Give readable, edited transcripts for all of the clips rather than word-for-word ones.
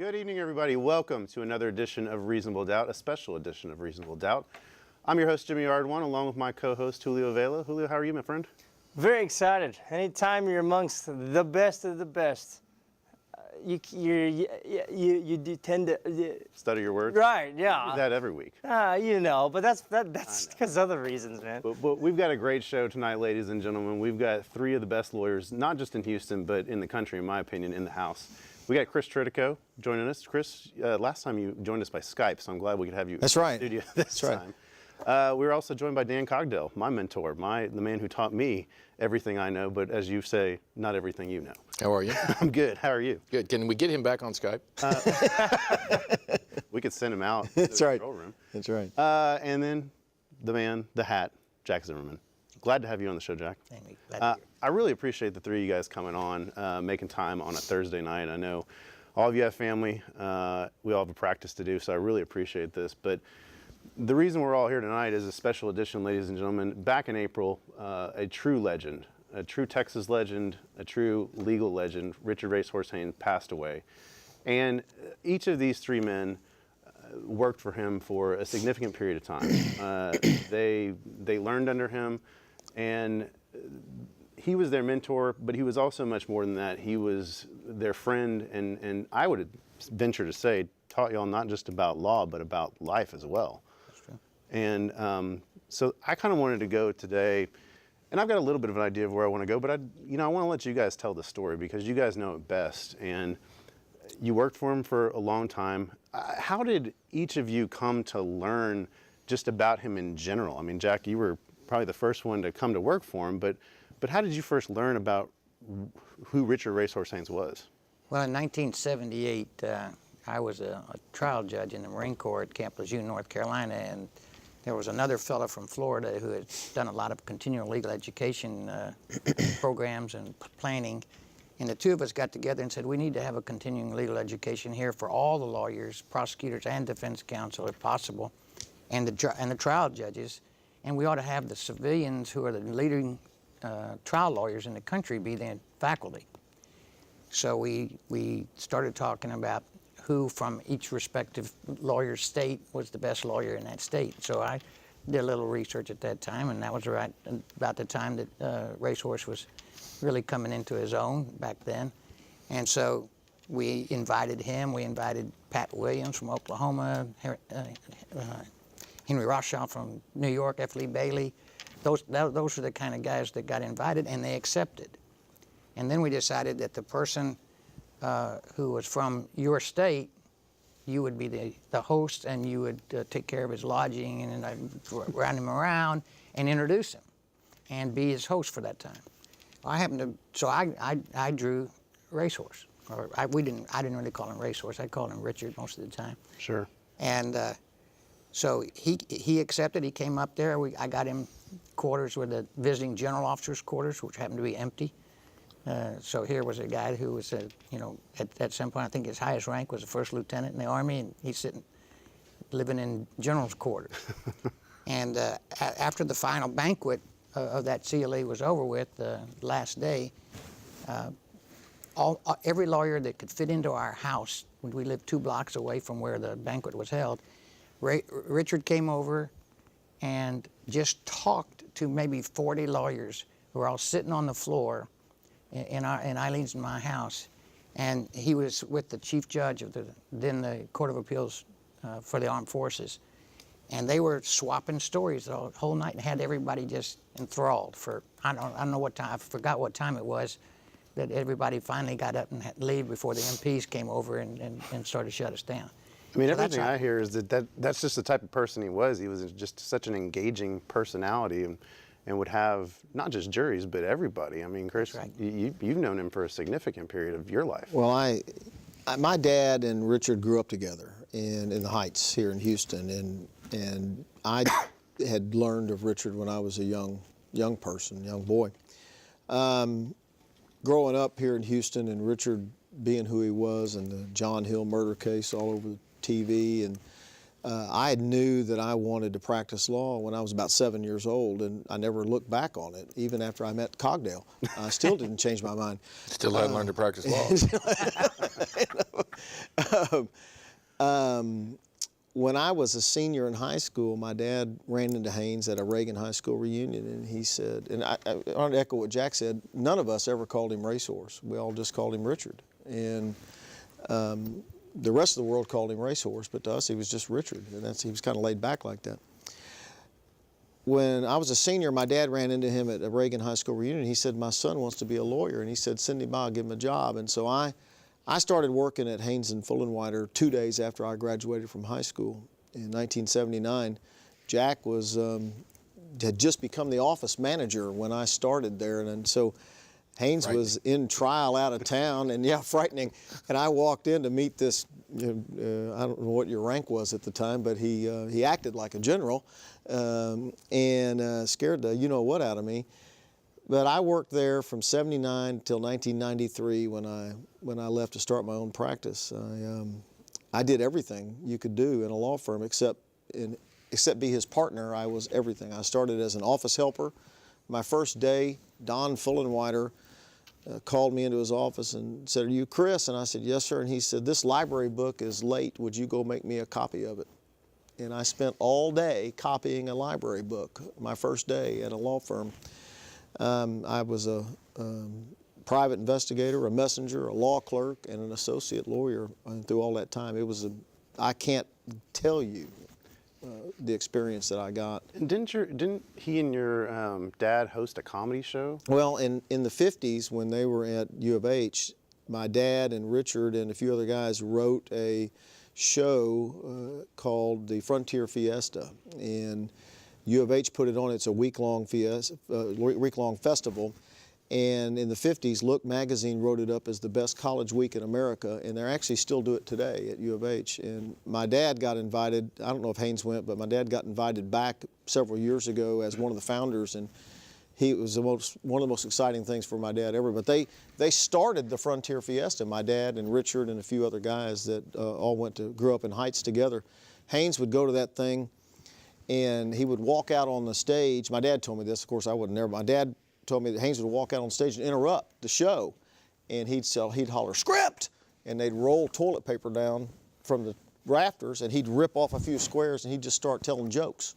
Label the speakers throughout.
Speaker 1: Good evening, everybody. Welcome to another edition of Reasonable Doubt, a special edition of Reasonable Doubt. I'm your host, Jimmy Ardwan, along with my co-host, Julio Vela. Julio, how are you, my friend?
Speaker 2: Very excited. Anytime you're amongst the best of the best, you do tend to
Speaker 1: Study your words?
Speaker 2: Right, yeah.
Speaker 1: I do that every week.
Speaker 2: You know, but that's because other reasons, man.
Speaker 1: But we've got a great show tonight, ladies and gentlemen. We've got three of the best lawyers, not just in Houston, but in the country, in my opinion, in the house. We got Chris Tritico joining us. Chris, last time you joined us by Skype, so I'm glad we could have you in the studio this time. We're also joined by Dan Cogdell, my mentor, the man who taught me everything I know, but as you say, not everything you know.
Speaker 3: How are you?
Speaker 1: I'm good. How are you?
Speaker 3: Good. Can we get him back on Skype?
Speaker 1: We could send him out
Speaker 4: That's
Speaker 1: to the
Speaker 4: right.
Speaker 1: control room.
Speaker 4: That's right.
Speaker 1: And then the man, the hat, Jack Zimmerman. Glad to have you on the show, Jack.
Speaker 2: Thank you. Glad to be here.
Speaker 1: I really appreciate the three of you guys coming on, making time on a Thursday night. I know all of you have family. We all have a practice to do, so I really appreciate this. But the reason we're all here tonight is a special edition, ladies and gentlemen. Back in April, a true legend, a true Texas legend, a true legal legend, Richard Racehorse Haynes, passed away. And each of these three men worked for him for a significant period of time. They learned under him, and he was their mentor, but he was also much more than that. He was their friend, and I would venture to say, taught y'all not just about law, but about life as well.
Speaker 2: That's true.
Speaker 1: And so I kind of wanted to go today, and I've got a little bit of an idea of where I want to go, but I want to let you guys tell the story because you guys know it best. And you worked for him for a long time. How did each of you come to learn just about him in general? I mean, Jack, you were probably the first one to come to work for him, but how did you first learn about who Richard Racehorse Haynes was?
Speaker 5: Well, in 1978, I was a trial judge in the Marine Corps at Camp Lejeune, North Carolina, and there was another fellow from Florida who had done a lot of continuing legal education programs and planning. And the two of us got together and said, we need to have a continuing legal education here for all the lawyers, prosecutors, and defense counsel, if possible, and the trial judges. And we ought to have the civilians who are the leading trial lawyers in the country be the faculty. So we started talking about who from each respective lawyer's state was the best lawyer in that state. So I did a little research at that time, and that was right about the time that Racehorse was really coming into his own back then. And so we invited him, we invited Pat Williams from Oklahoma, Henry Rothschild from New York, F. Lee Bailey. Those were the kind of guys that got invited, and they accepted. And then we decided that the person who was from your state, you would be the host, and you would take care of his lodging, and I'd run him around and introduce him and be his host for that time. I drew Racehorse. I didn't really call him Racehorse. I called him Richard most of the time.
Speaker 1: Sure.
Speaker 5: And so he accepted. He came up there. I got him quarters with the visiting general officer's quarters, which happened to be empty. So here was a guy who was, at some point, I think his highest rank was a first lieutenant in the Army, and he's living in general's quarters. And after the final banquet of that CLA was over with, the last day, every lawyer that could fit into our house, we lived 2 blocks away from where the banquet was held, Richard came over and just talked to maybe 40 lawyers who were all sitting on the floor in Eileen's and my house. And he was with the chief judge of the Court of Appeals for the Armed Forces. And they were swapping stories the whole night and had everybody just enthralled for, I don't know what time, I forgot what time it was, that everybody finally got up and had to leave before the MPs came over and started to shut us down.
Speaker 1: I mean, everything I hear is that's just the type of person he was. He was just such an engaging personality and would have not just juries, but everybody. I mean, Chris,
Speaker 5: right.
Speaker 1: you've known him for a significant period of your life.
Speaker 4: Well, my dad and Richard grew up together in the Heights here in Houston, and I had learned of Richard when I was a young person, young boy. Growing up here in Houston and Richard being who he was and the John Hill murder case all over the TV, and I knew that I wanted to practice law when I was about 7 years old, and I never looked back on it, even after I met Cogdell. I still didn't change my mind.
Speaker 3: Still hadn't learned to practice law.
Speaker 4: When I was a senior in high school, my dad ran into Haynes at a Reagan High School reunion, and he said, and I want to echo what Jack said, none of us ever called him Racehorse. We all just called him Richard. And the rest of the world called him Racehorse, but to us he was just Richard, and he was kind of laid back like that. When I was a senior, my dad ran into him at a Reagan High School reunion. He said, my son wants to be a lawyer, and he said, send him by, I'll give him a job. And so I started working at Haynes and Fullenwider 2 days after I graduated from high school. In 1979, Jack had just become the office manager when I started there, and so Haynes was in trial out of town, and yeah, frightening. And I walked in to meet this, I don't know what your rank was at the time, but he acted like a general, and scared the you-know-what out of me. But I worked there from '79 until 1993 when I left to start my own practice. I did everything you could do in a law firm except be his partner. I was everything. I started as an office helper. My first day, Don Fullenwider called me into his office and said, "Are you Chris?" And I said, "Yes, sir." And he said, "This library book is late. Would you go make me a copy of it?" And I spent all day copying a library book, my first day at a law firm. I was a private investigator, a messenger, a law clerk, and an associate lawyer through all that time. I can't tell you the experience that I got.
Speaker 1: And didn't he and your dad host a comedy show?
Speaker 4: Well, in the 50s, when they were at U of H, my dad and Richard and a few other guys wrote a show called the Frontier Fiesta, and U of H put it on. It's a week-long festival. And in the 50s, Look magazine wrote it up as the best college week in America, and they actually still do it today at U of H. And my dad got invited, I don't know if Haynes went, but my dad got invited back several years ago as one of the founders, and it was one of the most exciting things for my dad ever. But they started the Frontier Fiesta, my dad and Richard and a few other guys that all grew up in Heights together. Haynes would go to that thing, and he would walk out on the stage. My dad told me this, of course I would never. My dad told me that Haynes would walk out on stage and interrupt the show, and he'd holler, "Script!" and they'd roll toilet paper down from the rafters, and he'd rip off a few squares, and he'd just start telling jokes.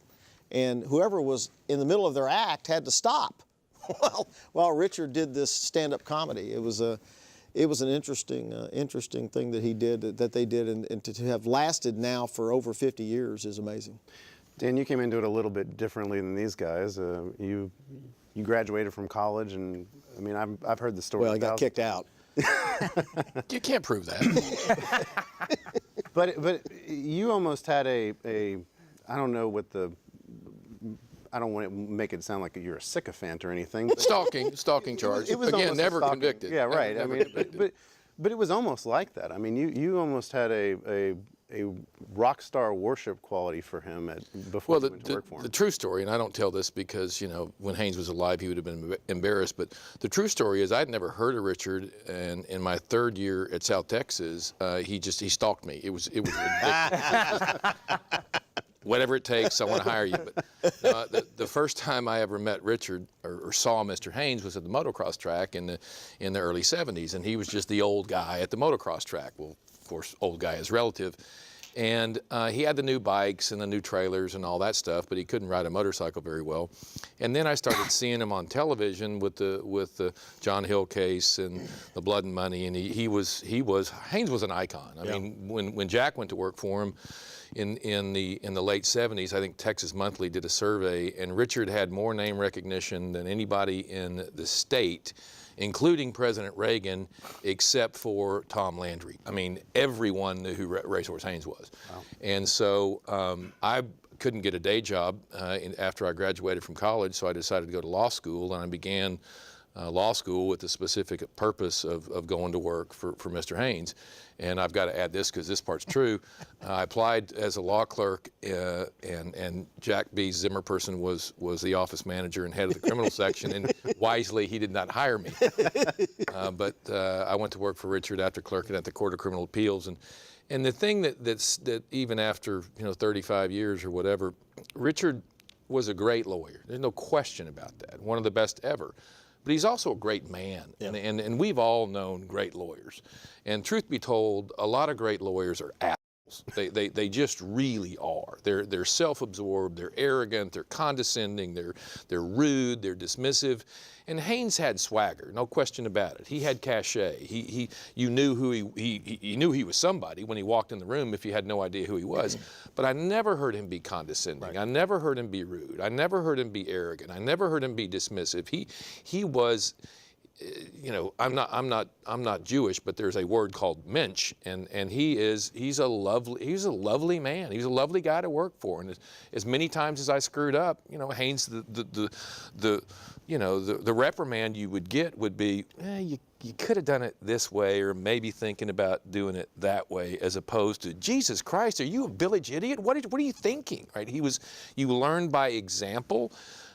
Speaker 4: And whoever was in the middle of their act had to stop while Richard did this stand-up comedy. It was an interesting thing that he did, that they did, and to have lasted now for over 50 years is amazing.
Speaker 1: Dan, you came into it a little bit differently than these guys. You graduated from college, and I mean, I've heard the story.
Speaker 4: Well, I got kicked out.
Speaker 3: You can't prove that.
Speaker 1: But you almost had I don't know what I don't want to make it sound like you're a sycophant or anything. But
Speaker 3: Stalking charge.
Speaker 1: It was
Speaker 3: Again, never
Speaker 1: stalking.
Speaker 3: convicted.
Speaker 1: Yeah, right.
Speaker 3: Never
Speaker 1: I mean,
Speaker 3: convicted.
Speaker 1: but it was almost like that. I mean, you almost had a rock star worship quality for him before you went to work for him.
Speaker 3: The true story, and I don't tell this because, when Haynes was alive, he would have been embarrassed, but the true story is I'd never heard of Richard, and in my third year at South Texas, he stalked me. It was ridiculous. Whatever it takes, I want to hire you. But the first time I ever met Richard or saw Mr. Haynes was at the motocross track in the early 70s, and he was just the old guy at the motocross track. Well, of course, old guy is relative. And he had the new bikes and the new trailers and all that stuff, but he couldn't ride a motorcycle very well. And then I started seeing him on television with the John Hill case and the Blood and Money, and Haynes was an icon. I mean, when Jack went to work for him in the late 70s, I think Texas Monthly did a survey, and Richard had more name recognition than anybody in the state, including President Reagan, except for Tom Landry. I mean, everyone knew who Racehorse Haynes was. Wow. And so I couldn't get a day job after I graduated from college, so I decided to go to law school, and I began law school with the specific purpose of going to work for Mr. Haynes. And I've got to add this because this part's true. I applied as a law clerk, and Jack B. Zimmerperson was the office manager and head of the criminal section, and wisely he did not hire me. But I went to work for Richard after clerking at the Court of Criminal Appeals, and the thing that even after 35 years or whatever, Richard was a great lawyer. There's no question about that. One of the best ever. but he's also a great man. And we've all known great lawyers. And truth be told, a lot of great lawyers are assholes. They just really are. They're self-absorbed, they're arrogant, they're condescending, they're rude, they're dismissive. And Haynes had swagger, no question about it. He had cachet. You knew you knew he was somebody when he walked in the room if you had no idea who he was. But I never heard him be condescending. Right. I never heard him be rude. I never heard him be arrogant. I never heard him be dismissive. He was, you know, I'm not Jewish, but there's a word called mensch, and he's a lovely man. He's a lovely guy to work for. And as many times as I screwed up, you know, Haynes, the reprimand you would get would be, you could have done it this way, or maybe thinking about doing it that way, as opposed to, Jesus Christ, are you a village idiot? What are you thinking? Right? You learn by example.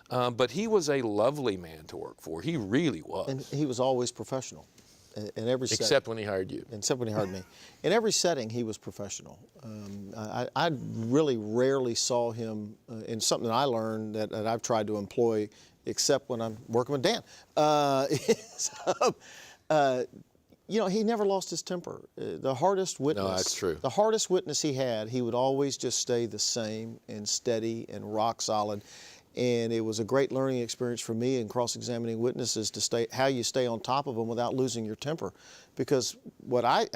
Speaker 3: But he was a lovely man to work for. He really was.
Speaker 4: And he was always professional in every setting.
Speaker 3: Except when he hired you.
Speaker 4: Except when he hired me. In every setting, he was professional. I really rarely saw him in something that I learned that I've tried to employ, except when I'm working with Dan. You know, he never lost his temper. The hardest witness.
Speaker 3: No, that's true.
Speaker 4: The hardest witness he had, he would always just stay the same and steady and rock solid. And it was a great learning experience for me in cross-examining witnesses to how you stay on top of them without losing your temper. Because I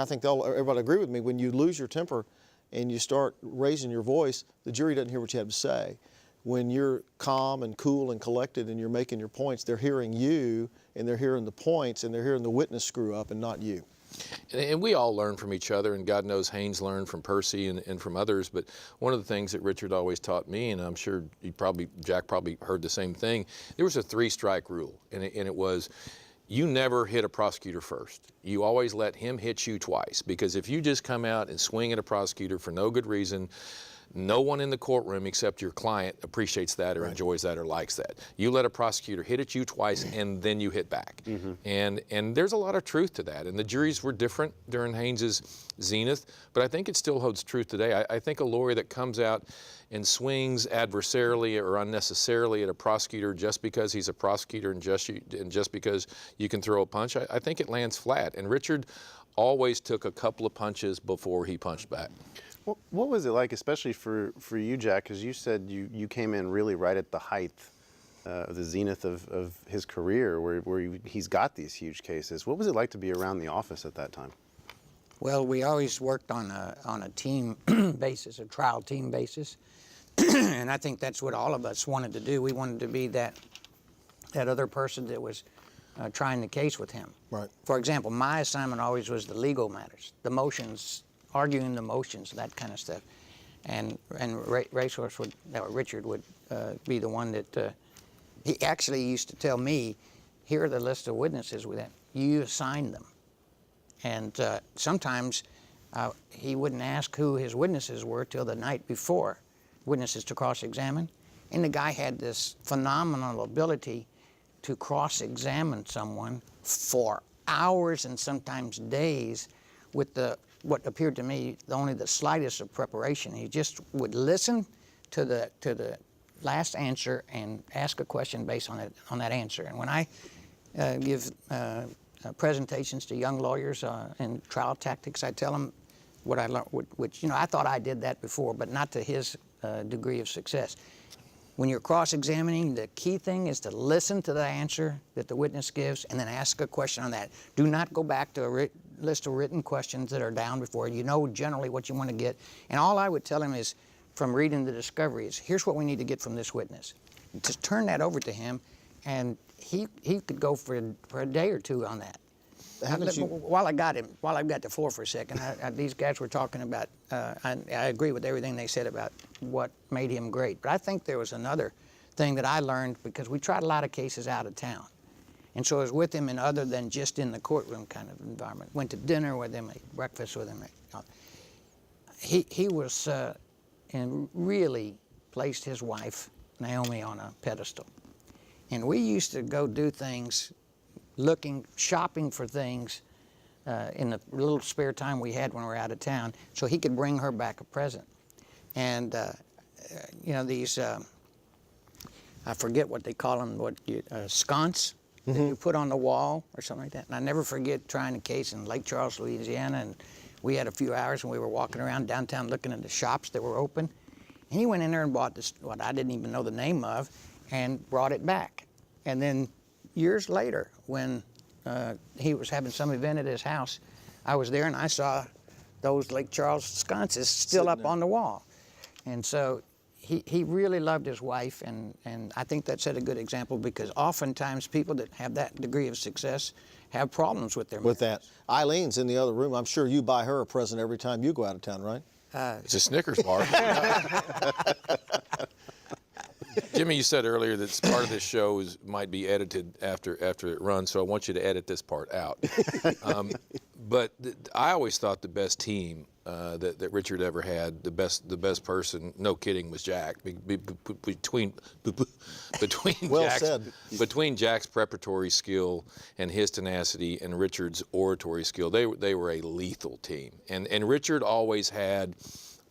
Speaker 4: think everybody agree with me, when you lose your temper and you start raising your voice, the jury doesn't hear what you have to say. When you're calm and cool and collected and you're making your points, they're hearing you, and they're hearing the points, and they're hearing the witness screw up and not you.
Speaker 3: And we all learn from each other, and God knows Haynes learned from Percy and from others. But one of the things that Richard always taught me, and I'm sure Jack probably heard the same thing, there was a 3-strike rule, and it was, you never hit a prosecutor first. You always let him hit you twice, because if you just come out and swing at a prosecutor for no good reason, no one in the courtroom except your client appreciates that or enjoys that or likes that. You let a prosecutor hit at you twice, and then you hit back. And there's a lot of truth to that. And the juries were different during Haynes's zenith, but I think it still holds truth today. I think a lawyer that comes out and swings adversarially or unnecessarily at a prosecutor just because he's a prosecutor and just because you can throw a punch, I think it lands flat. And Richard always took a couple of punches before he punched back.
Speaker 1: What was it like, especially for you, Jack, because you said you came in really right at the height of the zenith of his career, where he's got these huge cases. What was it like to be around the office at that time?
Speaker 5: Well, we always worked on a team basis, a trial team basis, and I think that's what all of us wanted to do. We wanted to be that other person that was trying the case with him.
Speaker 4: Right.
Speaker 5: For example, my assignment always was the legal matters, the motions, arguing the motions, that kind of stuff. And Racehorse Richard would be the one that, he actually used to tell me, here are the list of witnesses with him. You assign them. And sometimes he wouldn't ask who his witnesses were till the night before, witnesses to cross-examine. And the guy had this phenomenal ability to cross-examine someone for hours and sometimes days with what appeared to me only the slightest of preparation. He just would listen to the last answer and ask a question based on that answer. And when I give presentations to young lawyers in trial tactics, I tell them what I learned, which, you know, I thought I did that before, but not to his degree of success. When you're cross-examining, the key thing is to listen to the answer that the witness gives and then ask a question on that. Do not go back to a list of written questions that are down before. You know generally what you want to get. And all I would tell him is, from reading the discovery, is here's what we need to get from this witness. Just turn that over to him, and he could go for a day or two on that. While I got the floor for a second, these guys were talking about, I agree with everything they said about what made him great. But I think there was another thing that I learned, because we tried a lot of cases out of town. And so I was with him in other than just in the courtroom kind of environment. Went to dinner with him, ate breakfast with him. He was, and really placed his wife, Naomi, on a pedestal. And we used to go do things, shopping for things in the little spare time we had when we were out of town, so he could bring her back a present. And, you know, these, I forget what they call them, sconce, that you put on the wall or something like that. And I never forget trying a case in Lake Charles, Louisiana, and we had a few hours and we were walking around downtown looking at the shops that were open. And he went in there and bought this, what I didn't even know the name of, and brought it back. And then years later, when he was having some event at his house, I was there and I saw those Lake Charles sconces still up on the wall. And so he really loved his wife, and I think that set a good example, because oftentimes people that have that degree of success have problems with their
Speaker 4: With
Speaker 5: marriage.
Speaker 4: that. Eileen in the other room. I'm sure you buy her a present every time you go out of town, right?
Speaker 3: It's a Snickers bar. Jimmy, you said earlier that part of this show might be edited after it runs, so I want you to edit this part out. But I always thought the best team that Richard ever had, the best person, no kidding, was Jack. Between
Speaker 4: Well
Speaker 3: Jack's,
Speaker 4: said.
Speaker 3: between Jack's preparatory skill and his tenacity and Richard's oratory skill, they were a lethal team. And Richard always had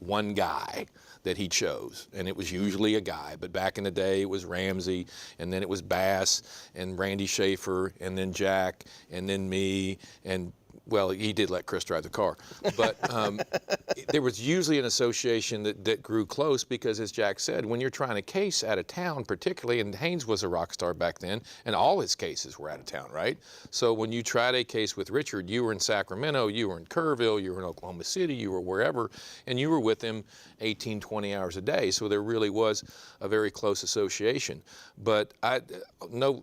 Speaker 3: one guy that he chose, and it was usually a guy. But back in the day, it was Ramsey, and then it was Bass, and Randy Schaefer, and then Jack, and then me, and well, he did let Chris drive the car. But there was usually an association that grew close, because, as Jack said, when you're trying a case out of town, particularly, and Haynes was a rock star back then, and all his cases were out of town, right? So when you tried a case with Richard, you were in Sacramento, you were in Kerrville, you were in Oklahoma City, you were wherever, and you were with him 18, 20 hours a day. So there really was a very close association. But no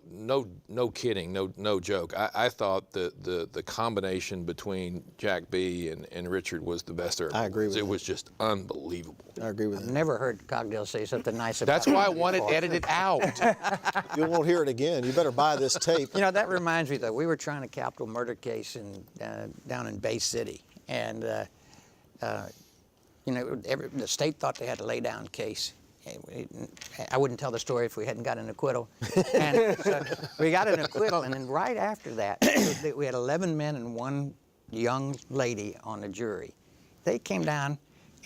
Speaker 3: kidding, no joke. I thought the combination between Jack B and Richard was the best ever.
Speaker 4: I agree with
Speaker 3: It
Speaker 4: that.
Speaker 3: was just unbelievable.
Speaker 4: I agree with
Speaker 5: I've
Speaker 4: that.
Speaker 5: never heard Cogdell say something nice about
Speaker 3: That's why I
Speaker 5: him
Speaker 3: want it
Speaker 5: before.
Speaker 3: edited out.
Speaker 4: You won't hear it again. You better buy this tape.
Speaker 5: You know, that reminds me, though, we were trying a capital murder case down in Bay City, and you know, the state thought they had a lay-down case. I wouldn't tell the story if we hadn't got an acquittal. And so we got an acquittal, and then right after that, we had 11 men and one young lady on the jury. They came down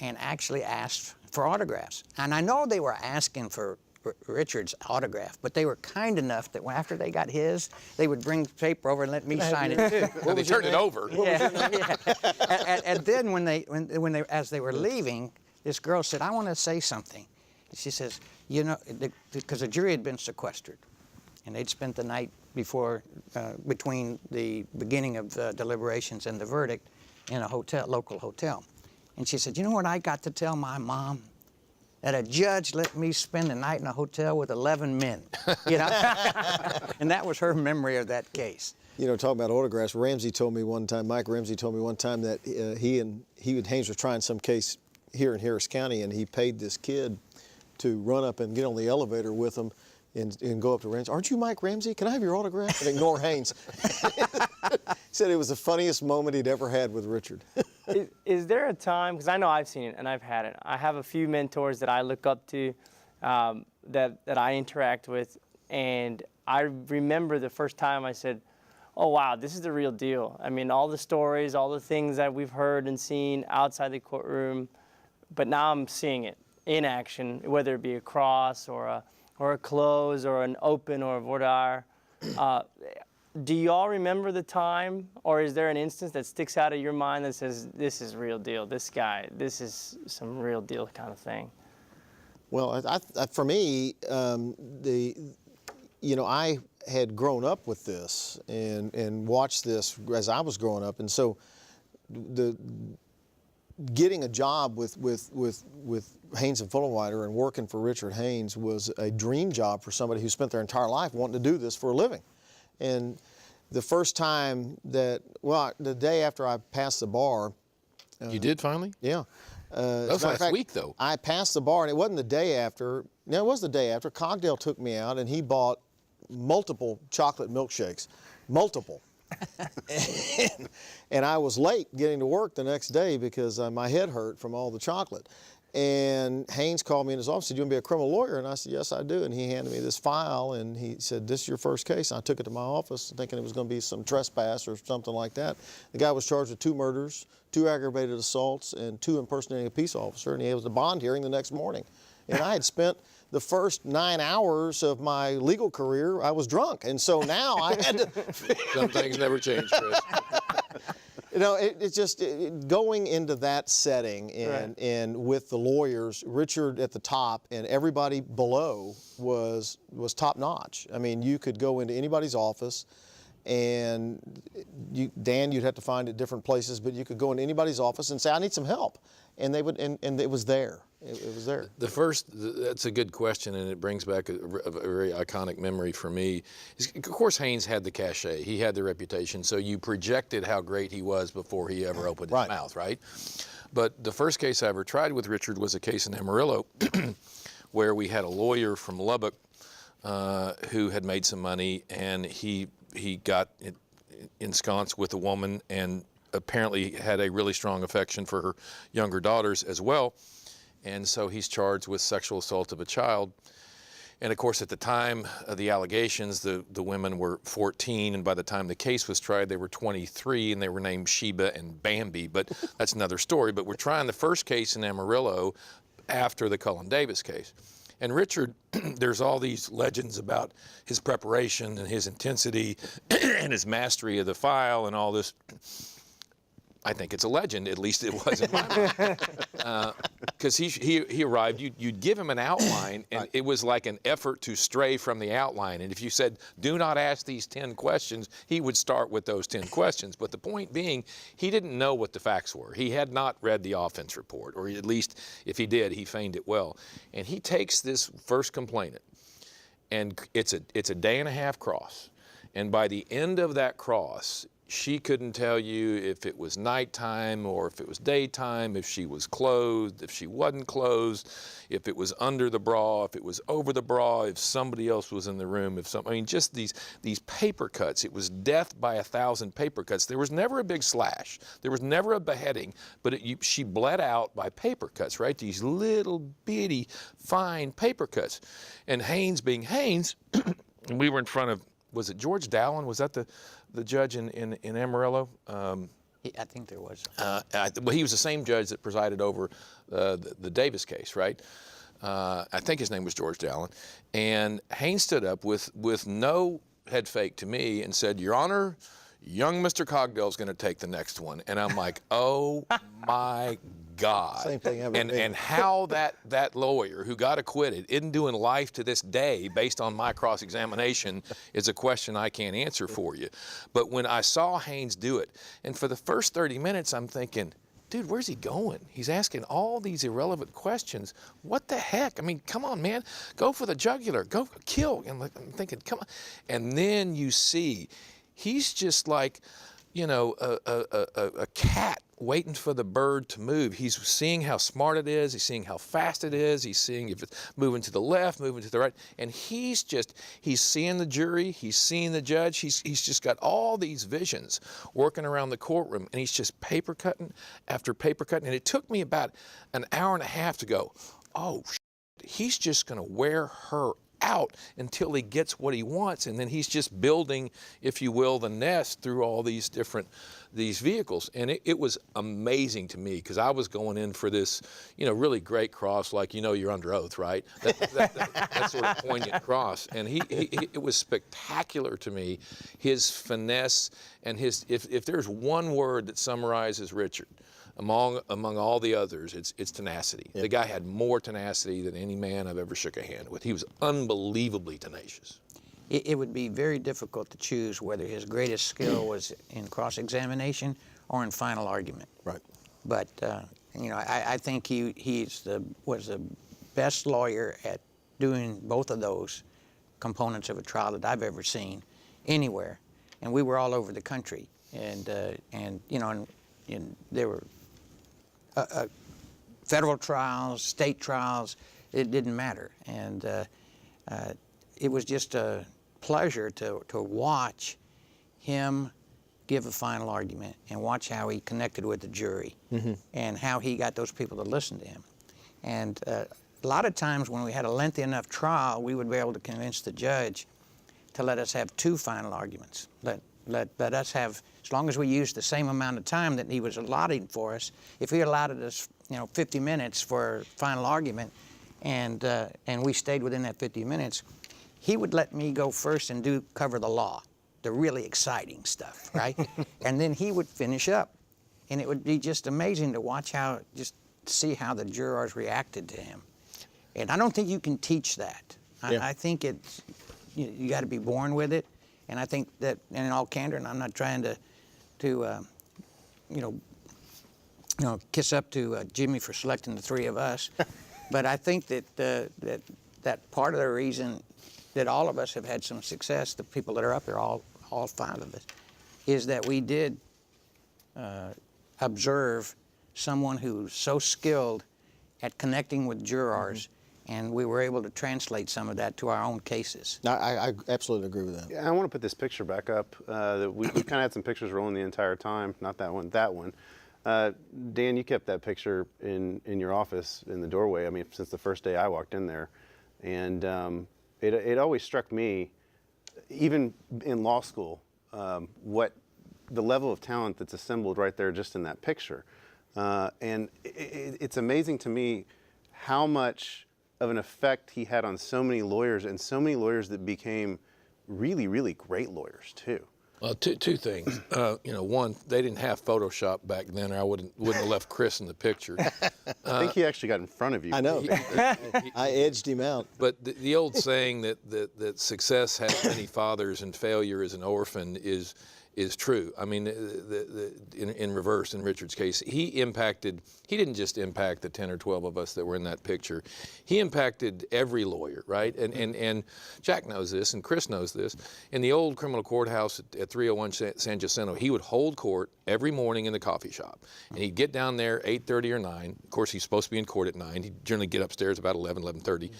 Speaker 5: and actually asked for autographs. And I know they were asking for Richard's autograph, but they were kind enough that after they got his, they would bring paper over and let me sign it too.
Speaker 3: And they turned it over.
Speaker 5: Yeah. And then when they as they were leaving, this girl said, "I want to say something." She says, "You know," because the jury had been sequestered, and they'd spent the night before, between the beginning of the deliberations and the verdict, in a hotel, local hotel. And she said, "You know what I got to tell my mom? That a judge let me spend the night in a hotel with 11 men." You know, and that was her memory of that case.
Speaker 4: You know, talking about autographs, Ramsey told me one time, Mike Ramsey told me one time that Haynes was trying some case here in Harris County, and he paid this kid to run up and get on the elevator with him and go up to Ramsey. "Aren't you Mike Ramsey? Can I have your autograph?" And ignore Haynes. Said it was the funniest moment he'd ever had with Richard.
Speaker 2: Is there a time, because I know I've seen it and I've had it, I have a few mentors that I look up to, that I interact with, and I remember the first time I said, "Oh wow, this is the real deal." I mean, all the stories, all the things that we've heard and seen outside the courtroom, but now I'm seeing it in action, whether it be a cross or a close or an open or a voir dire. Do you all remember the time, or is there an instance that sticks out of your mind that says, "This is real deal, this guy, this is some real deal kind of thing"?
Speaker 4: Well, for me, you know, I had grown up with this and watched this as I was growing up, and so getting a job with Haynes and Fullenwider and working for Richard Haynes was a dream job for somebody who spent their entire life wanting to do this for a living. And the first time that, well, the day after I passed the bar.
Speaker 3: You did finally?
Speaker 4: Yeah.
Speaker 3: That was last week, though.
Speaker 4: I passed the bar, and it wasn't the day after. No, it was the day after. Cogdell took me out, and he bought multiple chocolate milkshakes. Multiple. And I was late getting to work the next day because my head hurt from all the chocolate. And Haynes called me in his office and said, "You want to be a criminal lawyer?" And I said, "Yes, I do." And he handed me this file, and he said, "This is your first case." And I took it to my office thinking it was going to be some trespass or something like that. The guy was charged with 2 murders, 2 aggravated assaults, and 2 impersonating a peace officer, and he was a bond hearing the next morning. And I had spent the first 9 hours of my legal career, I was drunk. And so now I had to.
Speaker 3: Some things never change, Chris.
Speaker 4: You know, it's just going into that setting and with the lawyers, Richard at the top and everybody below was top notch. I mean, you could go into anybody's office and Dan, you'd have to find at different places, but you could go into anybody's office and say, I need some help. And they would, and it was there. It was there.
Speaker 3: That's a good question, and it brings back a very iconic memory for me. Of course, Haynes had the cachet. He had the reputation, so you projected how great he was before he ever opened his mouth, right? But the first case I ever tried with Richard was a case in Amarillo where we had a lawyer from Lubbock who had made some money, and he got ensconced with a woman and apparently had a really strong affection for her younger daughters as well. And so he's charged with sexual assault of a child. And of course, at the time of the allegations, the women were 14, and by the time the case was tried, they were 23, and they were named Sheba and Bambi, but that's another story. But we're trying the first case in Amarillo after the Cullen Davis case. And Richard, there's all these legends about his preparation and his intensity and his mastery of the file and all this. I think it's a legend, at least it was in my mind. Because he arrived, you'd give him an outline, and it was like an effort to stray from the outline. And if you said, do not ask these 10 questions, he would start with those 10 questions. But the point being, he didn't know what the facts were. He had not read the offense report, or at least if he did, he feigned it well. And he takes this first complainant, and it's a day and a half cross. And by the end of that cross, she couldn't tell you if it was nighttime or if it was daytime, if she was clothed, if she wasn't clothed, if it was under the bra, if it was over the bra, if somebody else was in the room, I mean, just these paper cuts. It was death by 1,000 paper cuts. There was never a big slash. There was never a beheading, but she bled out by paper cuts, right? These little bitty fine paper cuts. And Haynes being Haynes, and we were in front of, was it George Dallin? Was that the judge in Amarillo?
Speaker 5: I think there was.
Speaker 3: Well, he was the same judge that presided over the Davis case, right? I think his name was George Dallin. And Haynes stood up with no head fake to me and said, Your Honor, young Mr. Cogdell's going to take the next one. And I'm like, oh my God.
Speaker 4: Same thing happened to me.
Speaker 3: And how that lawyer who got acquitted isn't doing life to this day based on my cross-examination is a question I can't answer for you. But when I saw Haynes do it, and for the first 30 minutes I'm thinking, dude, where's he going? He's asking all these irrelevant questions. What the heck? I mean, come on, man. Go for the jugular. Go kill. And I'm thinking, come on. And then you see, he's just like, you know, a cat waiting for the bird to move. He's seeing how smart it is. He's seeing how fast it is. He's seeing if it's moving to the left, moving to the right. And he's seeing the jury. He's seeing the judge. He's just got all these visions working around the courtroom. And he's just paper cutting after paper cutting. And it took me about an hour and a half to go, oh, he's just going to wear her out until he gets what he wants, and then he's just building, if you will, the nest through all these vehicles. And it was amazing to me, because I was going in for this, you know, really great cross, like, you know, you're under oath, right? That sort of poignant cross. And it was spectacular to me, his finesse and his, if there's one word that summarizes Richard among all the others, it's tenacity. Yeah. The guy had more tenacity than any man I've ever shook a hand with. He was unbelievably tenacious.
Speaker 5: It would be very difficult to choose whether his greatest skill was in cross-examination or in final argument.
Speaker 4: Right.
Speaker 5: But you know, I think he was the best lawyer at doing both of those components of a trial that I've ever seen anywhere. And we were all over the country, and you know, and there were federal trials, state trials. It didn't matter, and it was just a pleasure to watch him give a final argument and watch how he connected with the jury, and how he got those people to listen to him. And a lot of times when we had a lengthy enough trial, we would be able to convince the judge to let us have 2 final arguments. Let us have, as long as we used the same amount of time that he was allotting for us. If he allotted us, you know, 50 minutes for final argument, and we stayed within that 50 minutes, he would let me go first and cover the law, the really exciting stuff, right? And then he would finish up. And it would be just amazing to watch see how the jurors reacted to him. And I don't think you can teach that. I think you got to be born with it. And I think that, and in all candor, and I'm not trying to kiss up to Jimmy for selecting the three of us, but I think that that part of the reason that all of us have had some success, the people that are up there, all five of us, is that we did observe someone who's so skilled at connecting with jurors, and we were able to translate some of that to our own cases.
Speaker 4: I absolutely agree with that.
Speaker 1: Yeah, I want to put this picture back up. We kind of had some pictures rolling the entire time. Not that one, that one. Dan, you kept that picture in your office in the doorway, I mean, since the first day I walked in there. And it always struck me, even in law school, what the level of talent that's assembled right there just in that picture. And it's amazing to me how much of an effect he had on so many lawyers, and so many lawyers that became really, really great lawyers too.
Speaker 3: Well, two things. One, they didn't have Photoshop back then, or I wouldn't have left Chris in the picture.
Speaker 1: I think he actually got in front of you.
Speaker 4: I know. I edged him out.
Speaker 3: But the old saying that success has many fathers and failure is an orphan is true. I mean, in reverse, in Richard's case, he didn't just impact the 10 or 12 of us that were in that picture. He impacted every lawyer, right? And Jack knows this, and Chris knows this. In the old criminal courthouse at 301 San Jacinto, he would hold court every morning in the coffee shop. And he'd get down there 8:30 or 9. Of course, he's supposed to be in court at 9. He'd generally get upstairs about 11:30.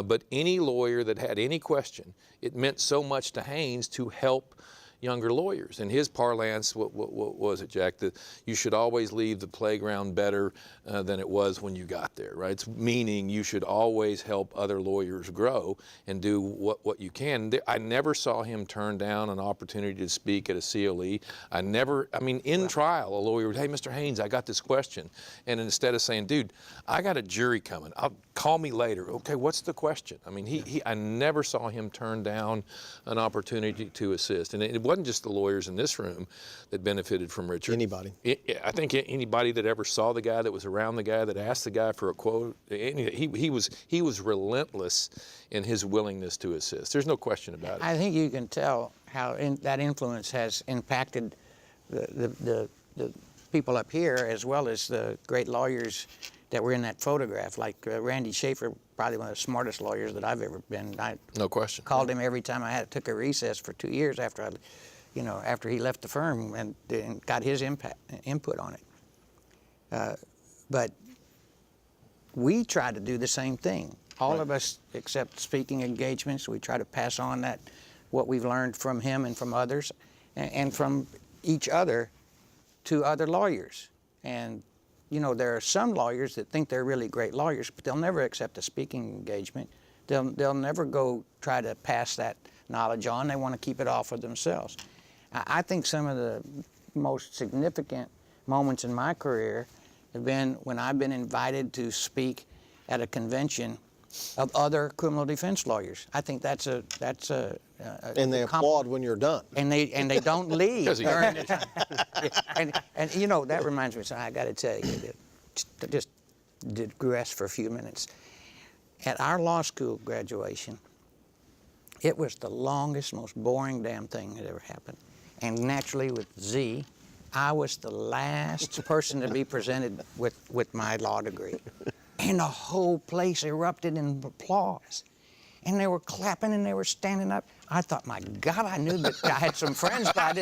Speaker 3: But any lawyer that had any question, it meant so much to Haynes to help younger lawyers. In his parlance, what was it, Jack? That you should always leave the playground better than it was when you got there, right? It's meaning you should always help other lawyers grow and do what you can. I never saw him turn down an opportunity to speak at a CLE. In trial, a lawyer would, hey, Mr. Haynes, I got this question. And instead of saying, dude, I got a jury coming, call me later. Okay, what's the question? I mean, I never saw him turn down an opportunity to assist. And it wasn't just the lawyers in this room that benefited from Richard.
Speaker 4: Anybody.
Speaker 3: I think anybody that ever saw the guy, that was around the guy, that asked the guy for a quote, he was relentless in his willingness to assist. There's no question about it.
Speaker 5: I think you can tell how that influence has impacted the people up here, as well as the great lawyers that were in that photograph, like Randy Schaefer, probably one of the smartest lawyers that I've ever been.
Speaker 3: No question.
Speaker 5: Called him every time took a recess for 2 years after after he left the firm, and got his input on it. But we try to do the same thing. All of us, except speaking engagements, we try to pass on what we've learned from him and from others, and from each other to other lawyers. And there are some lawyers that think they're really great lawyers, but they'll never accept a speaking engagement. They'll never go try to pass that knowledge on. They want to keep it all for themselves. I think some of the most significant moments in my career have been when I've been invited to speak at a convention of other criminal defense lawyers. I think that's a
Speaker 4: and they applaud when you're done.
Speaker 5: And they don't leave during the time. And that reminds me, so I got to tell you, just digress for a few minutes. At our law school graduation, it was the longest, most boring damn thing that ever happened. And naturally, with Z, I was the last person to be presented with my law degree. And the whole place erupted in applause. And they were clapping and they were standing up. I thought, my God, I knew that I had some friends, but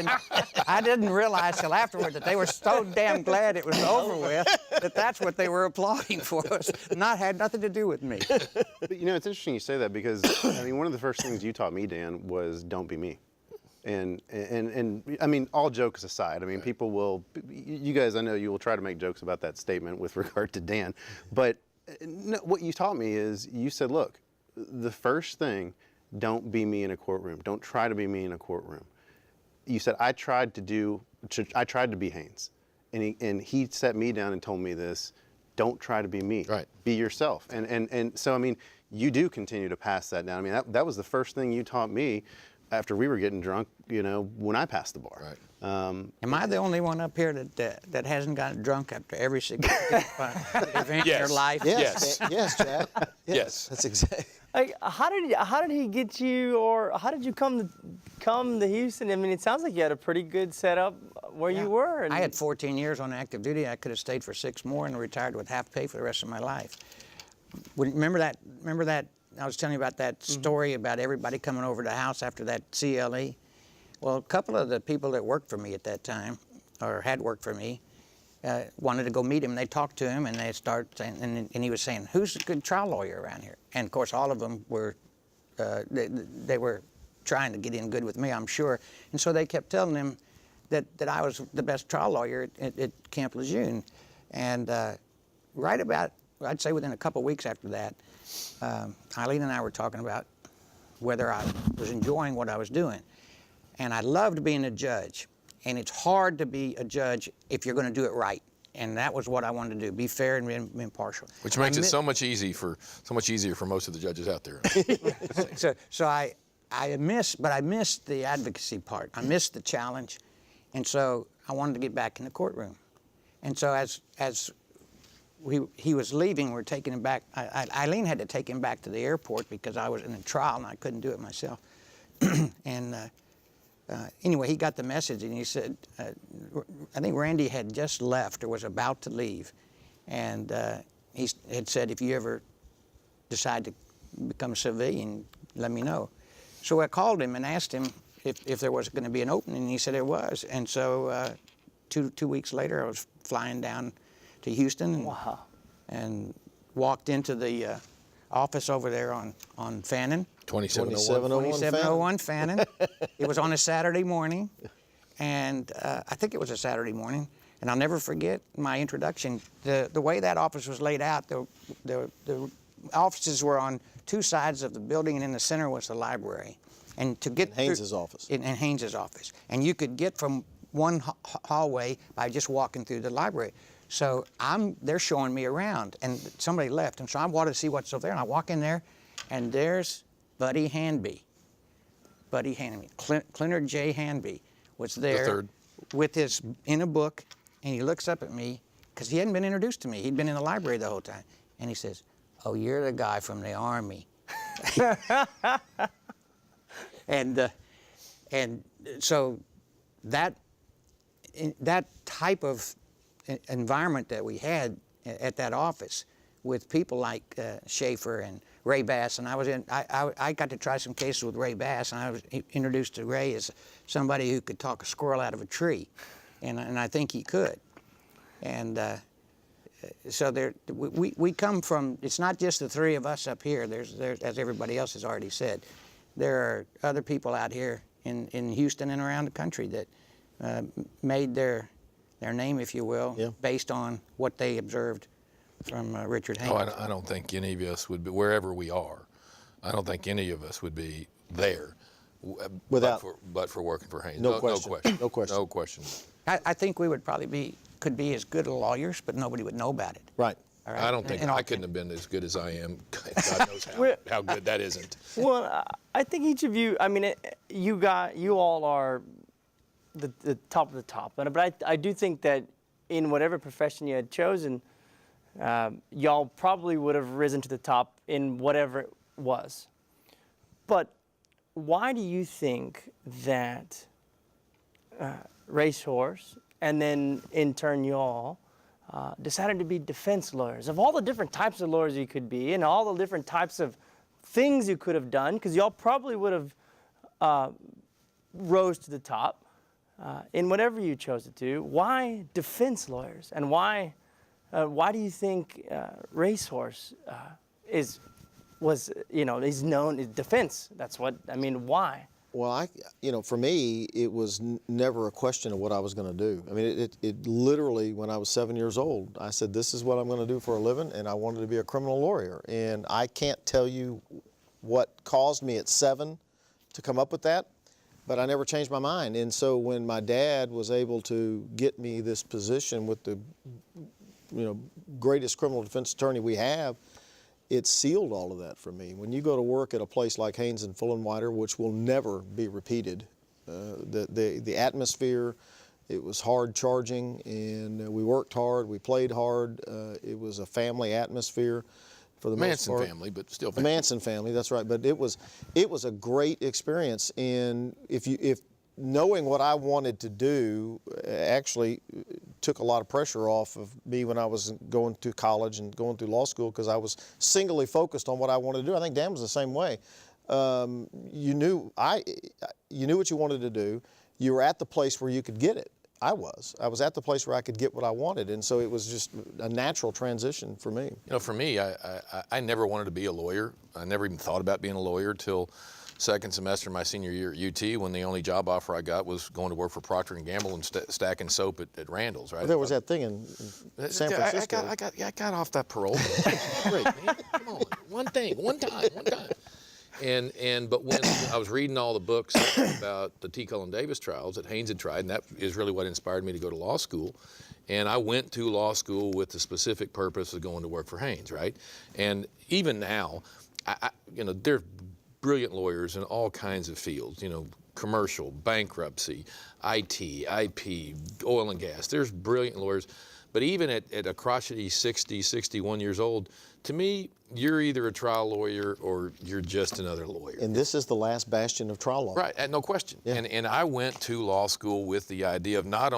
Speaker 5: I didn't realize till afterward that they were so damn glad it was over with that's what they were applauding for us. Had nothing to do with me.
Speaker 1: But it's interesting you say that, because one of the first things you taught me, Dan, was don't be me. And I mean, all jokes aside, people will, you guys, I know you will try to make jokes about that statement with regard to Dan, but no, what you taught me is, you said, look, the first thing, don't be me in a courtroom. Don't try to be me in a courtroom. You said, I tried to be Haynes. And he sat me down and told me this, don't try to be me.
Speaker 3: Right.
Speaker 1: Be yourself. And so, I mean, you do continue to pass that down. I mean, that was the first thing you taught me after we were getting drunk, you know, when I passed the bar.
Speaker 3: Right.
Speaker 5: Am I the only one up here that hasn't gotten drunk after every significant event in
Speaker 3: Yes.
Speaker 5: your life?
Speaker 3: Yes.
Speaker 4: Yes, Chad.
Speaker 3: Yes.
Speaker 4: That's exactly.
Speaker 2: Like, how did he get you, or how did you come to Houston? I mean, it sounds like you had a pretty good setup where you were. And
Speaker 5: I had 14 years on active duty. I could have stayed for 6 more and retired with half pay for the rest of my life. Remember that? I was telling you about that story about everybody coming over to the house after that CLE. Well, a couple of the people that worked for me at that time, or had worked for me, wanted to go meet him. They talked to him, and they started saying, and he was saying, "Who's a good trial lawyer around here?" And of course, all of them were, they were trying to get in good with me, I'm sure. And so they kept telling him that I was the best trial lawyer at Camp Lejeune. And right about, I'd say within a couple of weeks after that, Eileen and I were talking about whether I was enjoying what I was doing. And I loved being a judge. And it's hard to be a judge if you're going to do it right. And that was what I wanted to do, be fair and impartial.
Speaker 3: Which makes it so much easier for most of the judges out there.
Speaker 5: So I missed the advocacy part. I missed the challenge. And so I wanted to get back in the courtroom. And so as he was leaving, we were taking him back. Eileen had to take him back to the airport because I was in a trial and I couldn't do it myself. And anyway, he got the message and he said, I think Randy had just left or was about to leave. And he had said, if you ever decide to become a civilian, let me know. So I called him and asked him if there was going to be an opening, and he said there was. And so two weeks later, I was flying down to Houston and walked into the office over there on Fannin.
Speaker 3: 2701
Speaker 5: Fannin. It was on a Saturday morning, and I think it was a Saturday morning. And I'll never forget my introduction. The way that office was laid out, the offices were on 2 sides of the building, and in the center was the library. And to get
Speaker 4: Haynes' office.
Speaker 5: In Haynes' office. And you could get from one hallway by just walking through the library. So they're showing me around, and somebody left, and so I wanted to see what's over there. And I walk in there, and there's Buddy Hanby. Clinard J. Hanby was there.
Speaker 3: The third.
Speaker 5: With in a book, and he looks up at me, because he hadn't been introduced to me. He'd been in the library the whole time. And he says, "Oh, you're the guy from the Army." And so that type of environment that we had at that office with people like Schaefer and Ray Bass, and I got to try some cases with Ray Bass, and I was introduced to Ray as somebody who could talk a squirrel out of a tree, and I think he could. And so we come from, it's not just the 3 of us up here. There's as everybody else has already said, there are other people out here in Houston and around the country that made their name, if you will, based on what they observed from Richard Haynes.
Speaker 3: Oh, I don't think any of us would be, wherever we are, I don't think any of us would be there but for working for Haynes.
Speaker 4: No question.
Speaker 3: No question.
Speaker 5: I think we would probably could be as good lawyers, but nobody would know about it.
Speaker 4: Right.
Speaker 5: All right?
Speaker 3: I don't think I couldn't have been as good as I am. God knows how good that isn't.
Speaker 2: Well, I think each of you, I mean, you all are the top of the top. But I do think that in whatever profession you had chosen, y'all probably would have risen to the top in whatever it was. But why do you think that Racehorse, and then in turn y'all, decided to be defense lawyers? Of all the different types of lawyers you could be, and all the different types of things you could have done, because y'all probably would have rose to the top in whatever you chose to do. Why defense lawyers? And why do you think Racehorse he's known as defense? That's what, I mean, why?
Speaker 4: Well, for me, it was never a question of what I was going to do. I mean, it literally, when I was 7 years old, I said, this is what I'm going to do for a living, and I wanted to be a criminal lawyer. And I can't tell you what caused me at 7 to come up with that, but I never changed my mind. And so when my dad was able to get me this position with the greatest criminal defense attorney we have, it sealed all of that for me. When you go to work at a place like Haynes and Fullenwider, which will never be repeated, the atmosphere, it was hard charging, and we worked hard, we played hard. It was a family atmosphere for the most part.
Speaker 3: Manson family, but still
Speaker 4: The
Speaker 3: family.
Speaker 4: Manson family, that's right. But it was a great experience, and if knowing what I wanted to do actually took a lot of pressure off of me when I was going to college and going through law school, because I was singly focused on what I wanted to do. I think Dan was the same way. You knew what you wanted to do. You were at the place where you could get it. I was at the place where I could get what I wanted, and so it was just a natural transition for me.
Speaker 3: For me, I never wanted to be a lawyer. I never even thought about being a lawyer till second semester of my senior year at UT, when the only job offer I got was going to work for Procter & Gamble and stacking soap at Randall's, right?
Speaker 4: Well, there was that thing in San Francisco.
Speaker 3: I got off that parole. Great, man. Come on. One time. But when I was reading all the books about the T. Cullen Davis trials that Haynes had tried, and that is really what inspired me to go to law school. And I went to law school with the specific purpose of going to work for Haynes, right? And even now, there's brilliant lawyers in all kinds of fields, commercial, bankruptcy, IT, IP, oil and gas. There's brilliant lawyers. But even at a crotchety 60, 61 years old, to me, you're either a trial lawyer or you're just another lawyer.
Speaker 4: And this is the last bastion of trial law.
Speaker 3: Right, no question.
Speaker 4: Yeah.
Speaker 3: And I went to law school with the idea of not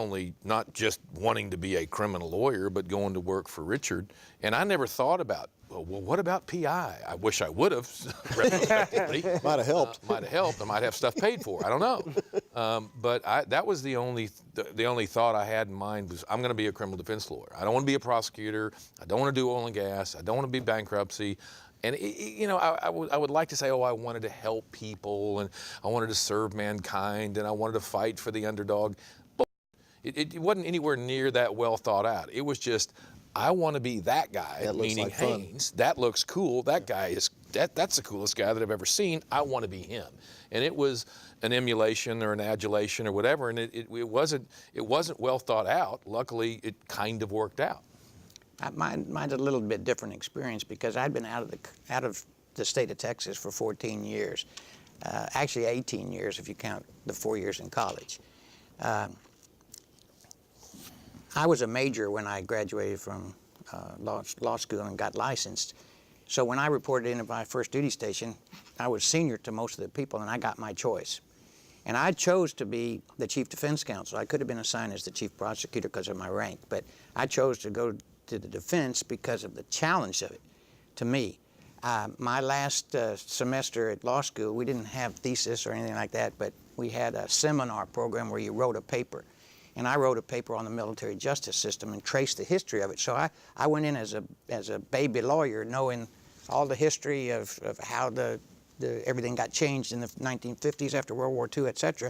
Speaker 3: just wanting to be a criminal lawyer, but going to work for Richard. And I never thought about, well, what about PI? I wish I would have, retrospectively.
Speaker 4: Might have helped.
Speaker 3: Might have helped. I might have stuff paid for. I don't know. But that was the only thought I had in mind was, I'm going to be a criminal defense lawyer. I don't want to be a prosecutor. I don't want to do oil and gas. I don't want to be bankruptcy. And I would like to say, I wanted to help people, and I wanted to serve mankind, and I wanted to fight for the underdog. But it wasn't anywhere near that well thought out. It was just, I want to be that guy,
Speaker 4: that looks
Speaker 3: meaning
Speaker 4: like fun.
Speaker 3: Haynes. That looks cool. That guy that's the coolest guy that I've ever seen. I want to be him. And it was an emulation or an adulation or whatever, and it wasn't well thought out. Luckily, it kind of worked out.
Speaker 5: Mine's a little bit different experience, because I'd been out of the state of Texas for 14 years, actually 18 years if you count the 4 years in college. I was a major when I graduated from law school and got licensed. So when I reported into my first duty station, I was senior to most of the people, and I got my choice. And I chose to be the chief defense counsel. I could have been assigned as the chief prosecutor because of my rank, but I chose to go to the defense because of the challenge of it to me. My last semester at law school, we didn't have thesis or anything like that, but we had a seminar program where you wrote a paper. And I wrote a paper on the military justice system and traced the history of it. So I went in as a baby lawyer, knowing all the history of how everything got changed in the 1950s after World War II, et cetera.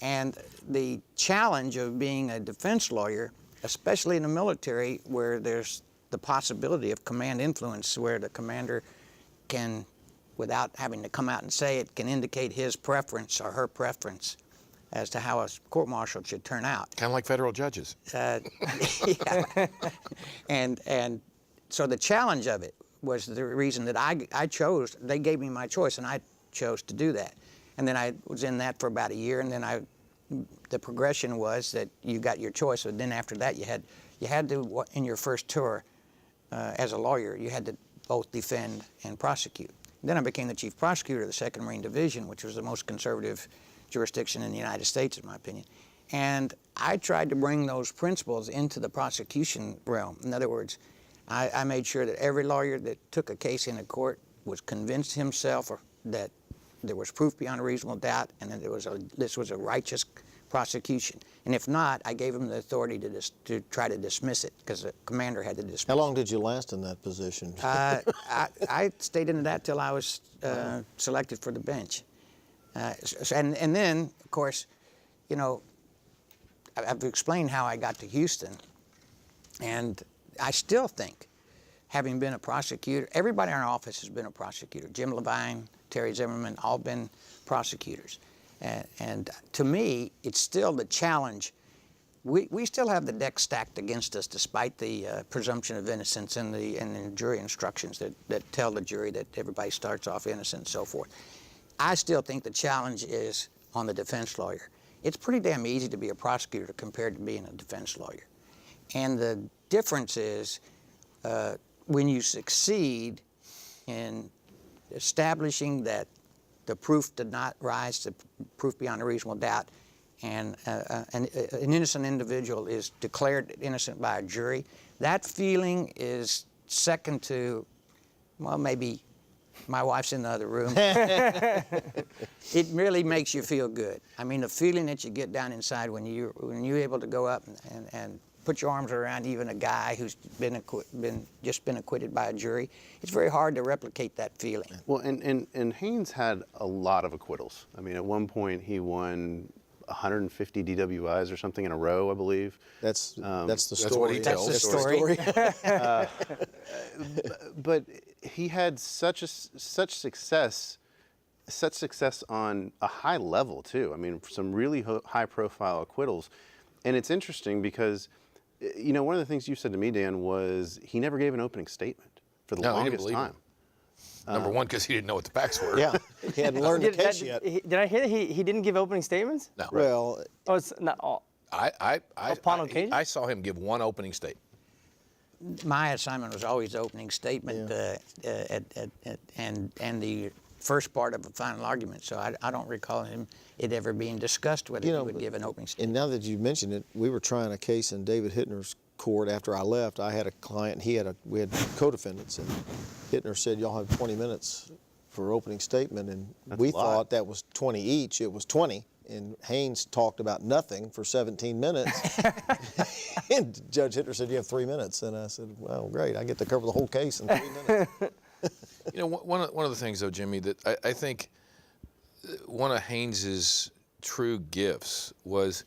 Speaker 5: And the challenge of being a defense lawyer, especially in the military, where there's the possibility of command influence, where the commander can, without having to come out and say it, can indicate his preference or her preference as to how a court-martial should turn out.
Speaker 3: Kind of like federal judges.
Speaker 5: Yeah. And so the challenge of it was the reason that I chose. They gave me my choice, and I chose to do that. And then I was in that for about a year, and then the progression was that you got your choice, but then after that you had to, in your first tour as a lawyer, you had to both defend and prosecute. Then I became the chief prosecutor of the 2nd Marine Division, which was the most conservative jurisdiction in the United States, in my opinion. And I tried to bring those principles into the prosecution realm. In other words, I made sure that every lawyer that took a case in a court was convinced himself that there was proof beyond a reasonable doubt, and that this was a righteous prosecution. And if not, I gave him the authority to try to dismiss it, because the commander had to dismiss it.
Speaker 4: How long did you last in that position?
Speaker 5: I stayed in that till I was selected for the bench. And then, of course, I've explained how I got to Houston, and I still think, having been a prosecutor, everybody in our office has been a prosecutor. Jim Levine, Terry Zimmerman, all been prosecutors. And to me, it's still the challenge we still have the deck stacked against us, despite the presumption of innocence and the jury instructions that tell the jury that everybody starts off innocent and so forth. I still think the challenge is on the defense lawyer. It's pretty damn easy to be a prosecutor compared to being a defense lawyer. And the difference is when you succeed in establishing that the proof did not rise to proof beyond a reasonable doubt, and an innocent individual is declared innocent by a jury, that feeling is second to, well, maybe my wife's in the other room. It really makes you feel good. I mean, the feeling that you get down inside when you're able to go up and put your arms around even a guy who's just been acquitted by a jury, it's very hard to replicate that feeling.
Speaker 1: Well, and Haynes had a lot of acquittals. I mean, at one point he won 150 DWIs or something in a row, I believe.
Speaker 4: That's the
Speaker 3: That's
Speaker 4: story.
Speaker 3: what he tells.
Speaker 5: That's the story.
Speaker 1: But he had such success on a high level too. I mean, some really high-profile acquittals, and it's interesting because, you know, one of the things you said to me, Dan, was he never gave an opening statement for the longest time.
Speaker 3: Number one, because he didn't know what the facts were.
Speaker 4: Yeah, he hadn't learned the case yet.
Speaker 2: Did I hear that he didn't give opening statements?
Speaker 3: No.
Speaker 4: Well,
Speaker 2: Oh, it's not all. Upon occasion?
Speaker 3: I saw him give one opening statement.
Speaker 5: My assignment was always the opening statement and the first part of a final argument. So I don't recall it ever being discussed whether he would give an opening statement.
Speaker 4: and now that you mention it, we were trying a case in David Hittner's court after I left. I had a client, we had co-defendants, and Hittner said, y'all have 20 minutes for opening statement, and we thought that was 20 each. It was 20, and Haynes talked about nothing for 17 minutes. And Judge Hittner said, you have 3 minutes. And I said, well, great, I get to cover the whole case in 3 minutes.
Speaker 3: You know, one of the things, though, Jimmy, that I think one of Haynes's true gifts was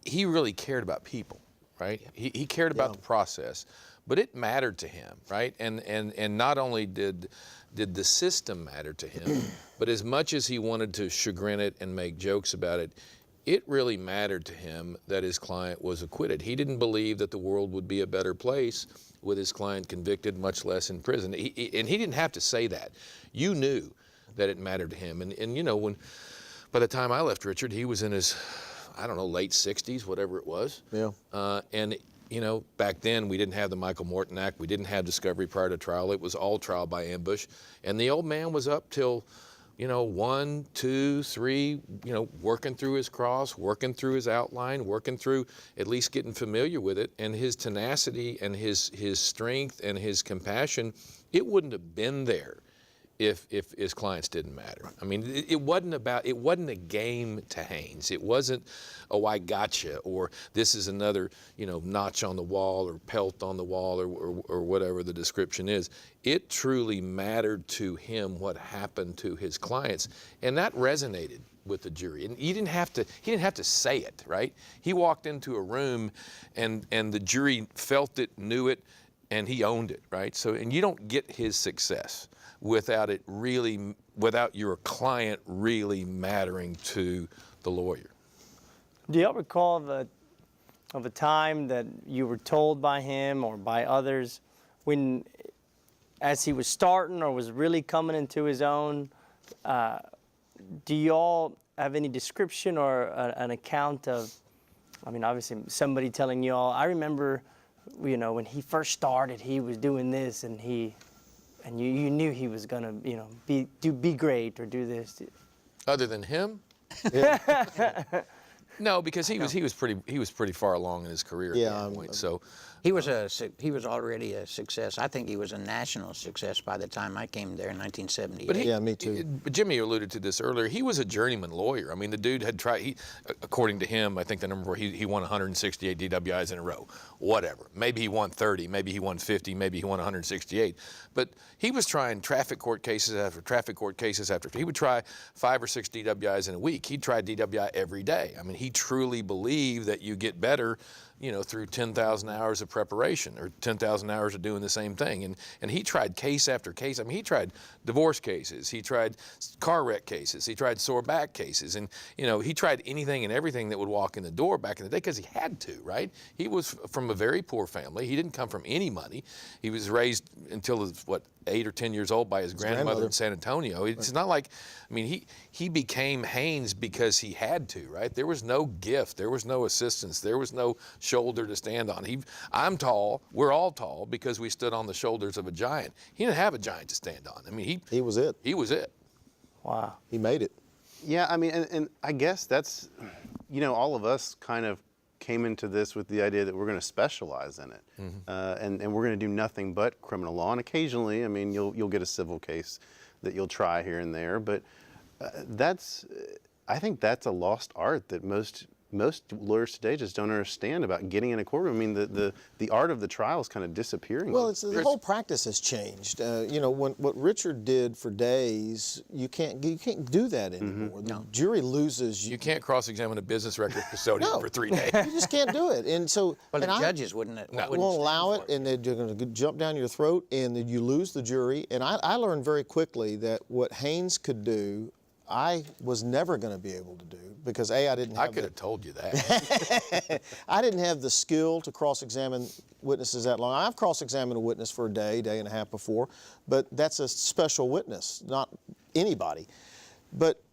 Speaker 3: he really cared about people, right? He cared about the process, but it mattered to him, right? And not only did the system matter to him, but as much as he wanted to chagrin it and make jokes about it, it really mattered to him that his client was acquitted. He didn't believe that the world would be a better place with his client convicted, much less in prison. And he didn't have to say that. You knew that it mattered to him. And you know, by the time I left Richard, he was in his, I don't know, late 60s, whatever it was.
Speaker 4: Yeah.
Speaker 3: And you know, back then we didn't have the Michael Morton Act. We didn't have discovery prior to trial. It was all trial by ambush. And the old man was up till, you know, 1, 2, 3, you know, working through his cross, working through his outline, working through at least getting familiar with it. And his tenacity and his strength and his compassion, it wouldn't have been there if his clients didn't matter. I mean, it wasn't a game to Haynes. It wasn't, oh, I gotcha, or this is another, you know, notch on the wall or pelt on the wall or whatever the description is. It truly mattered to him what happened to his clients, and that resonated with the jury. And he didn't have to say it, right? He walked into a room and the jury felt it, knew it, and he owned it, right? So, and you don't get his success without your client really mattering to the lawyer.
Speaker 2: Do y'all recall of a time that you were told by him or by others when, as he was starting or was really coming into his own, do y'all have any description or an account of, I mean, obviously somebody telling y'all, I remember, you know, when he first started, he was doing this and you knew he was gonna, you know, be great or do this.
Speaker 3: Other than him? No, because he was pretty far along in his career at that point. So
Speaker 5: He was already a success. I think he was a national success by the time I came there in 1978.
Speaker 4: Yeah, me too.
Speaker 3: But Jimmy alluded to this earlier. He was a journeyman lawyer. I mean, the dude had tried. According to him, I think the number he won 168 DWIs in a row. Whatever. Maybe he won 30. Maybe he won 50. Maybe he won 168. But he was trying traffic court cases after traffic court cases after. He would try 5 or 6 DWIs in a week. He'd try DWI every day. I mean, he truly believed that you get better, through 10,000 hours of preparation or 10,000 hours of doing the same thing. And he tried case after case. I mean, he tried divorce cases. He tried car wreck cases. He tried sore back cases. And, he tried anything and everything that would walk in the door back in the day because he had to, right? He was from a very poor family. He didn't come from any money. He was raised until he was, 8 or 10 years old by his grandmother in San Antonio. It's not like, he became Haynes because he had to, right? There was no gift. There was no assistance. There was no shoulder to stand on. I'm tall. We're all tall because we stood on the shoulders of a giant. He didn't have a giant to stand on.
Speaker 4: He was it.
Speaker 3: He was it.
Speaker 2: Wow.
Speaker 4: He made it.
Speaker 1: Yeah, and I guess that's, all of us kind of came into this with the idea that we're going to specialize in it, and we're going to do nothing but criminal law. And occasionally, you'll get a civil case that you'll try here and there, but I think that's a lost art that most lawyers today just don't understand about getting in a courtroom. The art of the trial is kind of disappearing.
Speaker 4: Well, the whole practice has changed. What Richard did for days, you can't do that anymore. The jury loses.
Speaker 3: You can't cross-examine a business record custodian for 3 days.
Speaker 4: You just can't do it. And so,
Speaker 5: Well, the judges wouldn't
Speaker 4: allow it, and they're going to jump down your throat, and then you lose the jury. And I learned very quickly that what Haynes could do, I was never going to be able to do because I didn't have.
Speaker 3: I could have told you that.
Speaker 4: I didn't have the skill to cross-examine witnesses that long. I've cross-examined a witness for a day and a half before, but that's a special witness, not anybody. But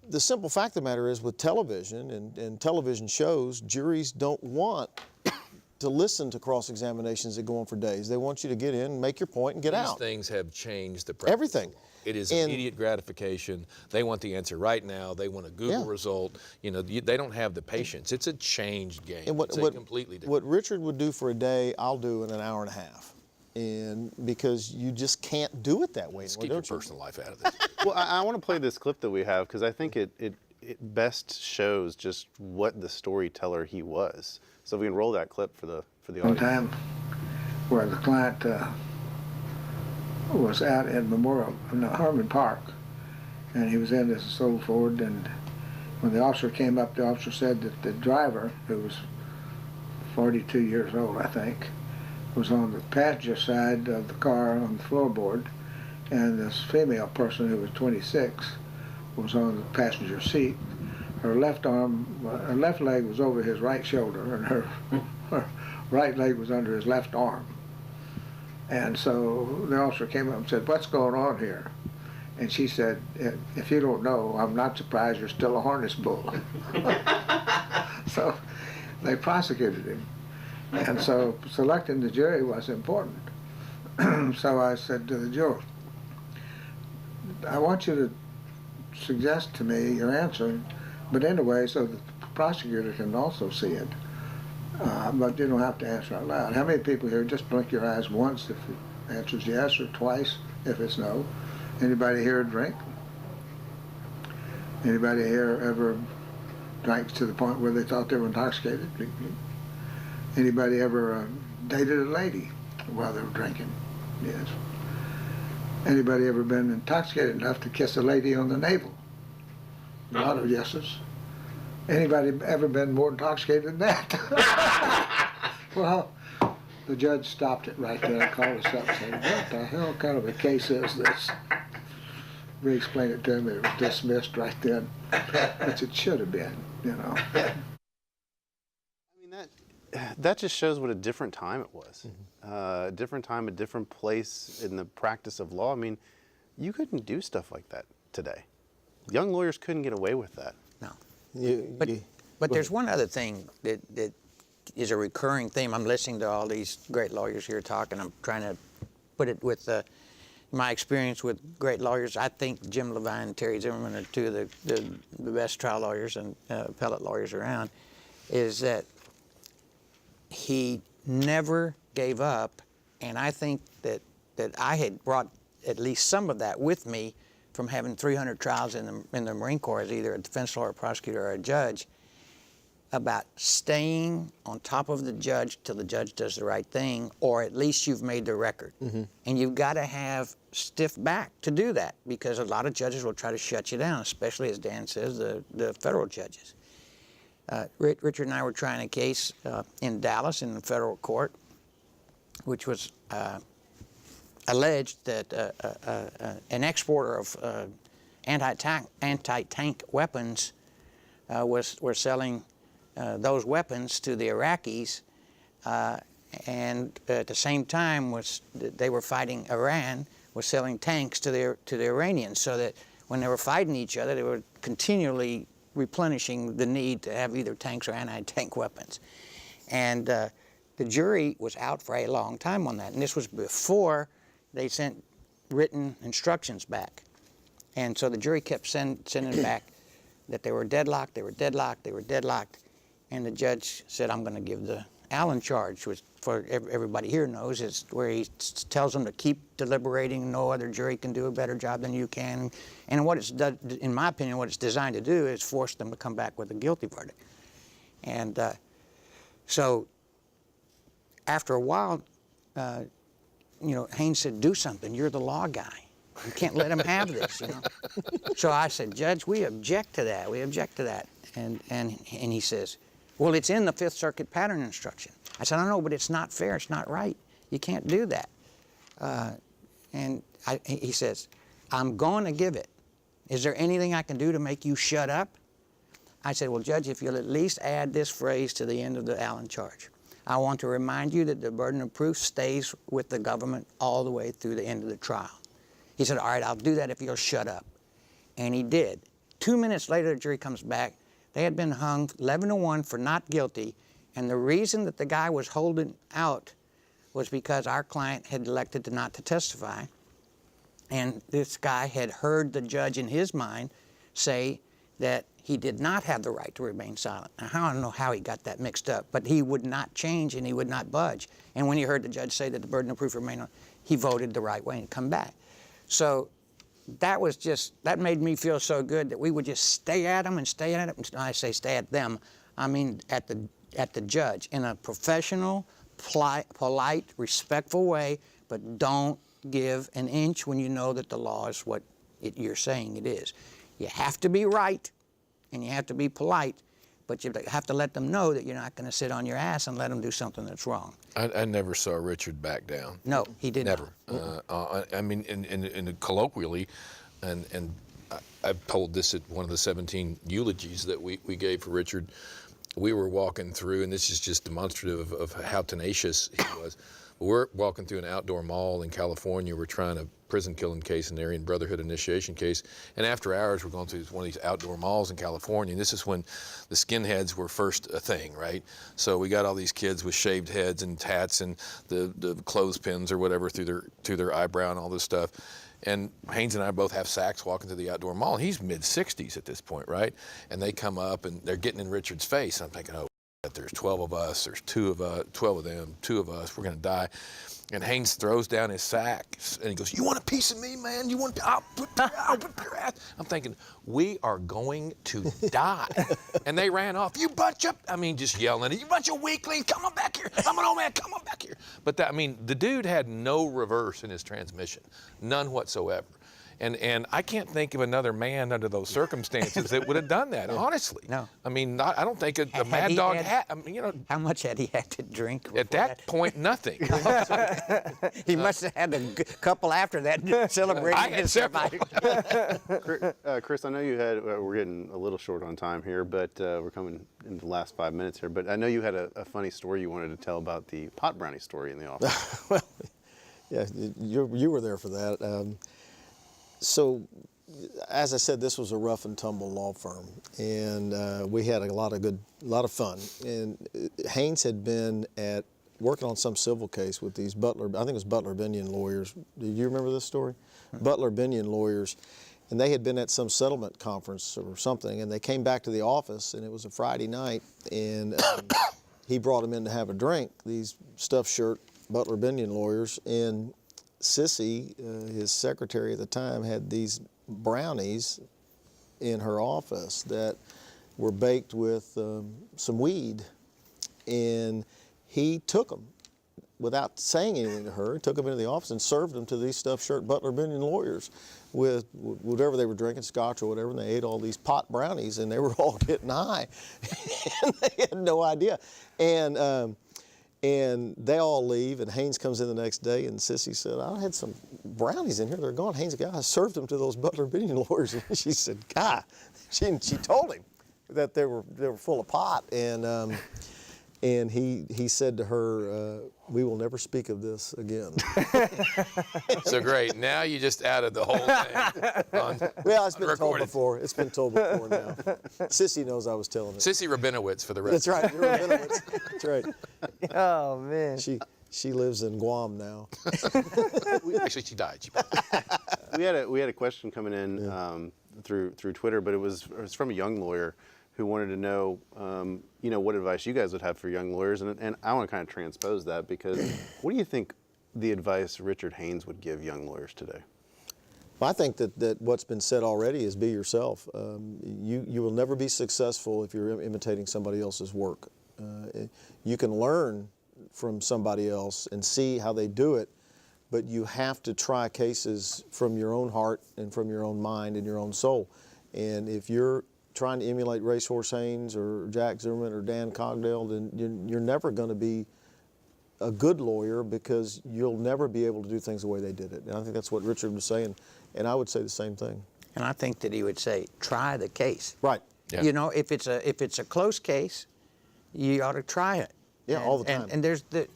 Speaker 4: the simple fact of the matter is, with television and television shows, juries don't want to listen to cross-examinations that go on for days. They want you to get in, make your point, and get out.
Speaker 3: These things have changed the practice.
Speaker 4: Everything.
Speaker 3: It is immediate gratification. They want the answer right now. They want a Google result. They don't have the patience. It's a changed game.
Speaker 4: And
Speaker 3: it's completely different.
Speaker 4: What Richard would do for a day, I'll do in an hour and a half. And because you just can't do it that way.
Speaker 3: Let's keep your personal life out of this.
Speaker 1: Well, I want to play this clip that we have because I think it best shows just what the storyteller he was. So if we can roll that clip for the audience.
Speaker 6: One time where the client was out at Harmon Park, and he was in this old Ford, and when the officer came up, the officer said that the driver, who was 42 years old, I think, was on the passenger side of the car on the floorboard, and this female person who was 26 was on the passenger seat. Her left leg was over his right shoulder, and her right leg was under his left arm. And so the officer came up and said, "What's going on here?" And she said, "If you don't know, I'm not surprised you're still a harness bull." So they prosecuted him. And so selecting the jury was important. So I said to the juror, "I want you to suggest to me your answer, but in a way so that the prosecutor can also see it. But you don't have to answer out loud." How many people here just blink your eyes once if the answer is yes, or twice if it's no? Anybody here drink? Anybody here ever drank to the point where they thought they were intoxicated? Anybody ever dated a lady while they were drinking? Yes. Anybody ever been intoxicated enough to kiss a lady on the navel? A lot of yeses. Anybody ever been more intoxicated than that? Well, the judge stopped it right there and called us up and said, "What the hell kind of a case is this?" We explained it to him. It was dismissed right then, which it should have been,
Speaker 1: That just shows what a different time it was. A different time, a different place in the practice of law. You couldn't do stuff like that today. Young lawyers couldn't get away with that.
Speaker 5: No. But there's one other thing that is a recurring theme. I'm listening to all these great lawyers here talking. I'm trying to put it with my experience with great lawyers. I think Jim Levine and Terry Zimmerman are two of the best trial lawyers and appellate lawyers around, is that he never gave up, and I think that I had brought at least some of that with me from having 300 trials in the Marine Corps as either a defense lawyer, a prosecutor, or a judge, about staying on top of the judge till the judge does the right thing, or at least you've made the record. And you've got to have stiff back to do that, because a lot of judges will try to shut you down, especially, as Dan says, the federal judges. Richard and I were trying a case in Dallas in the federal court, which was alleged that an exporter of anti-tank weapons were selling those weapons to the Iraqis, and at the same time they were fighting Iran, was selling tanks to the Iranians, so that when they were fighting each other, they were continually replenishing the need to have either tanks or anti-tank weapons. And the jury was out for a long time on that, and this was before they sent written instructions back. And so the jury kept sending back that they were deadlocked, they were deadlocked, they were deadlocked, and the judge said, I'm going to give the Allen charge, which for everybody here knows is where he tells them to keep deliberating, no other jury can do a better job than you can. And what it's done, in my opinion, what it's designed to do is force them to come back with a guilty verdict. And so after a while, you know, Haynes said, do something, you're the law guy. You can't let him have this, you know. So I said, Judge, we object to that, we object to that. And he says, well, it's in the Fifth Circuit pattern instruction. I said, I know, but it's not fair, it's not right. You can't do that. He says, I'm going to give it. Is there anything I can do to make you shut up? I said, well, Judge, if you'll at least add this phrase to the end of the Allen charge. I want to remind you that the burden of proof stays with the government all the way through the end of the trial. He said, all right, I'll do that if you'll shut up. And he did. 2 minutes later, the jury comes back. They had been hung 11-1 for not guilty, and the reason that the guy was holding out was because our client had elected not to testify, and this guy had heard the judge in his mind say that he did not have the right to remain silent. Now, I don't know how he got that mixed up, but he would not change and he would not budge. And when he heard the judge say that the burden of proof remained on, he voted the right way and come back. So that made me feel so good that we would just stay at them and stay at them. When I say stay at them, I mean at the judge in a professional, polite, respectful way, but don't give an inch when you know that the law is what you're saying it is. You have to be right and you have to be polite, but you have to let them know that you're not going to sit on your ass and let them do something that's wrong.
Speaker 3: I never saw Richard back down.
Speaker 5: No, he did
Speaker 3: never.
Speaker 5: not.
Speaker 3: I mean, in colloquially, and I've told this at one of the 17 eulogies that we gave for Richard. We were walking through, and this is just demonstrative of how tenacious he was. We're walking through an outdoor mall in California. We're trying a prison killing case, an Aryan Brotherhood initiation case. And after hours, we're going through one of these outdoor malls in California. And this is when the skinheads were first a thing, right? So we got all these kids with shaved heads and tats and the clothespins or whatever through their eyebrow and all this stuff. And Haynes and I both have sacks walking through the outdoor mall. He's mid-60s at this point, right? And they come up and they're getting in Richard's face. I'm thinking, oh, there's 12 of us, there's 12 of them, 2 of us, we're gonna die. And Haynes throws down his sack and he goes, you want a piece of me, man? You want, I'll whip your ass. I'm thinking, we are going to die. And they ran off, you bunch of, just yelling, you bunch of weaklings, come on back here. I'm an old man, come on back here. But the dude had no reverse in his transmission, none whatsoever. And I can't think of another man under those circumstances that would have done that, honestly.
Speaker 5: No.
Speaker 3: I don't think a mad dog had,
Speaker 5: How much had he had to drink?
Speaker 3: At that point, nothing.
Speaker 5: He must have had a couple after that celebrating his survival.
Speaker 1: Chris, I know you had, we're getting a little short on time here, but we're coming into the last 5 minutes here, but I know you had a funny story you wanted to tell about the Pot Brownies story in the office.
Speaker 4: Well, yeah, you were there for that. So, as I said, this was a rough and tumble law firm, and we had a lot of fun. And Haynes had been working on some civil case with these I think it was Butler-Binion lawyers. Do you remember this story? Butler-Binion lawyers, and they had been at some settlement conference or something, and they came back to the office, and it was a Friday night, and he brought them in to have a drink. These stuffed shirt Butler-Binion lawyers, and Sissy, his secretary at the time, had these brownies in her office that were baked with some weed, and he took them. without saying anything to her, took them into the office and served them to these stuffed shirt Butler Binion lawyers with whatever they were drinking, scotch or whatever, and they ate all these pot brownies, and they were all getting high. And they had no idea. And they all leave, and Haynes comes in the next day, and Sissy said, I had some brownies in here, they're gone. Haynes said, I served them to those Butler Binion lawyers. And she said, God, she told him that they were full of pot. And he said to her, we will never speak of this again.
Speaker 3: So great. Now you just added the whole thing.
Speaker 4: Well, it's been told before. It's been told before now. Sissy knows I was telling it.
Speaker 3: Sissy Rabinowitz for the rest.
Speaker 4: That's right. You're Rabinowitz. That's right.
Speaker 2: Oh man.
Speaker 4: She lives in Guam now.
Speaker 3: Actually, she died.
Speaker 1: We had a question coming in through Twitter, but it was from a young lawyer who wanted to know, what advice you guys would have for young lawyers, and I want to kind of transpose that, because what do you think the advice Richard Haynes would give young lawyers today?
Speaker 4: Well, I think that what's been said already is be yourself. You will never be successful if you're imitating somebody else's work. You can learn from somebody else and see how they do it, but you have to try cases from your own heart and from your own mind and your own soul. And if you're trying to emulate Racehorse Haynes or Jack Zimmerman or Dan Cogdell, then you're never going to be a good lawyer, because you'll never be able to do things the way they did it. And I think that's what Richard was saying, and I would say the same thing.
Speaker 5: And I think that he would say, try the case.
Speaker 4: Right.
Speaker 3: Yeah.
Speaker 5: You know, if it's a close case, you ought to try it.
Speaker 4: Yeah, all the time.
Speaker 5: And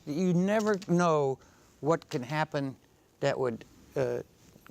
Speaker 5: you never know what can happen that would,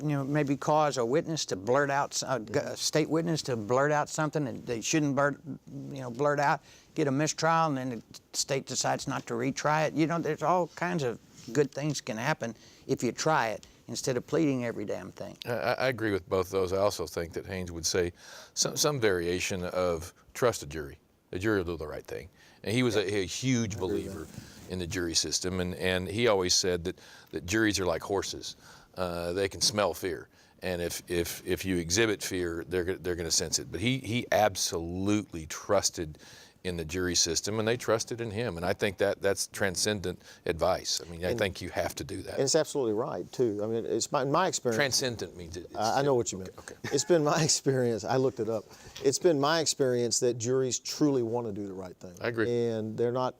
Speaker 5: maybe cause a witness to blurt out, a state witness to blurt out something that they shouldn't blurt out, get a mistrial, and then the state decides not to retry it. There's all kinds of good things can happen if you try it instead of pleading every damn thing.
Speaker 3: I agree with both those. I also think that Haynes would say some variation of trust a jury. The jury will do the right thing. And he was a huge believer in the jury system, and he always said that juries are like horses. They can smell fear, and if you exhibit fear, they're going to sense it. But he absolutely trusted in the jury system, and they trusted in him. And I think that's transcendent advice. I mean, I think you have to do that.
Speaker 4: And it's absolutely right too. I mean, in my experience.
Speaker 3: Transcendent means it.
Speaker 4: I know what you meant.
Speaker 3: Okay.
Speaker 4: It's been my experience. I looked it up. It's been my experience that juries truly want to do the right thing.
Speaker 3: I agree.
Speaker 4: And they're not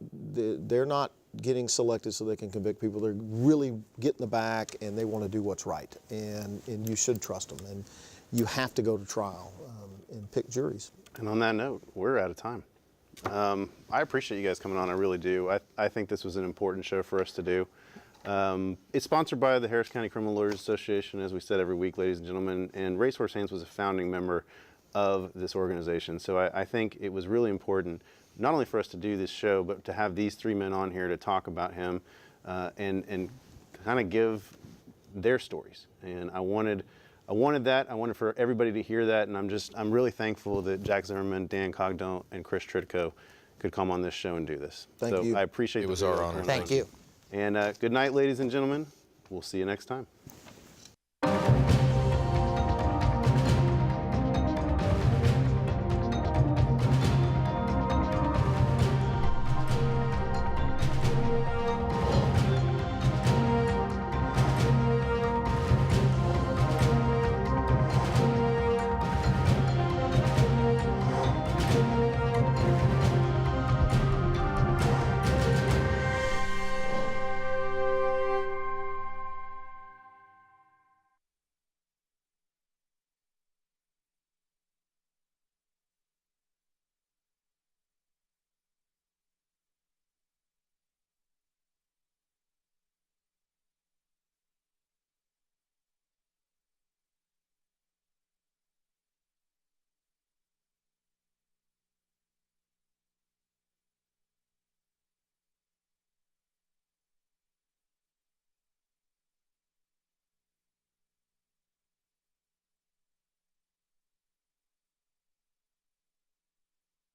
Speaker 4: getting selected so they can convict people. They're really getting the back, and they want to do what's right. And you should trust them. And you have to go to trial and pick juries.
Speaker 1: And on that note, we're out of time. I appreciate you guys coming on. I really do. I think this was an important show for us to do. It's sponsored by the Harris County Criminal Lawyers Association, as we said every week, ladies and gentlemen. And Racehorse Haynes was a founding member of this organization. So I think it was really important, not only for us to do this show, but to have these three men on here to talk about him and kind of give their stories. And I wanted that. I wanted for everybody to hear that. And I'm really thankful that Jack Zimmerman, Dan Cogdell, and Chris Tritko could come on this show and do this.
Speaker 4: Thank you.
Speaker 1: I appreciate it.
Speaker 3: It was our honor.
Speaker 5: Thank you.
Speaker 1: And good night, ladies and gentlemen. We'll see you next time.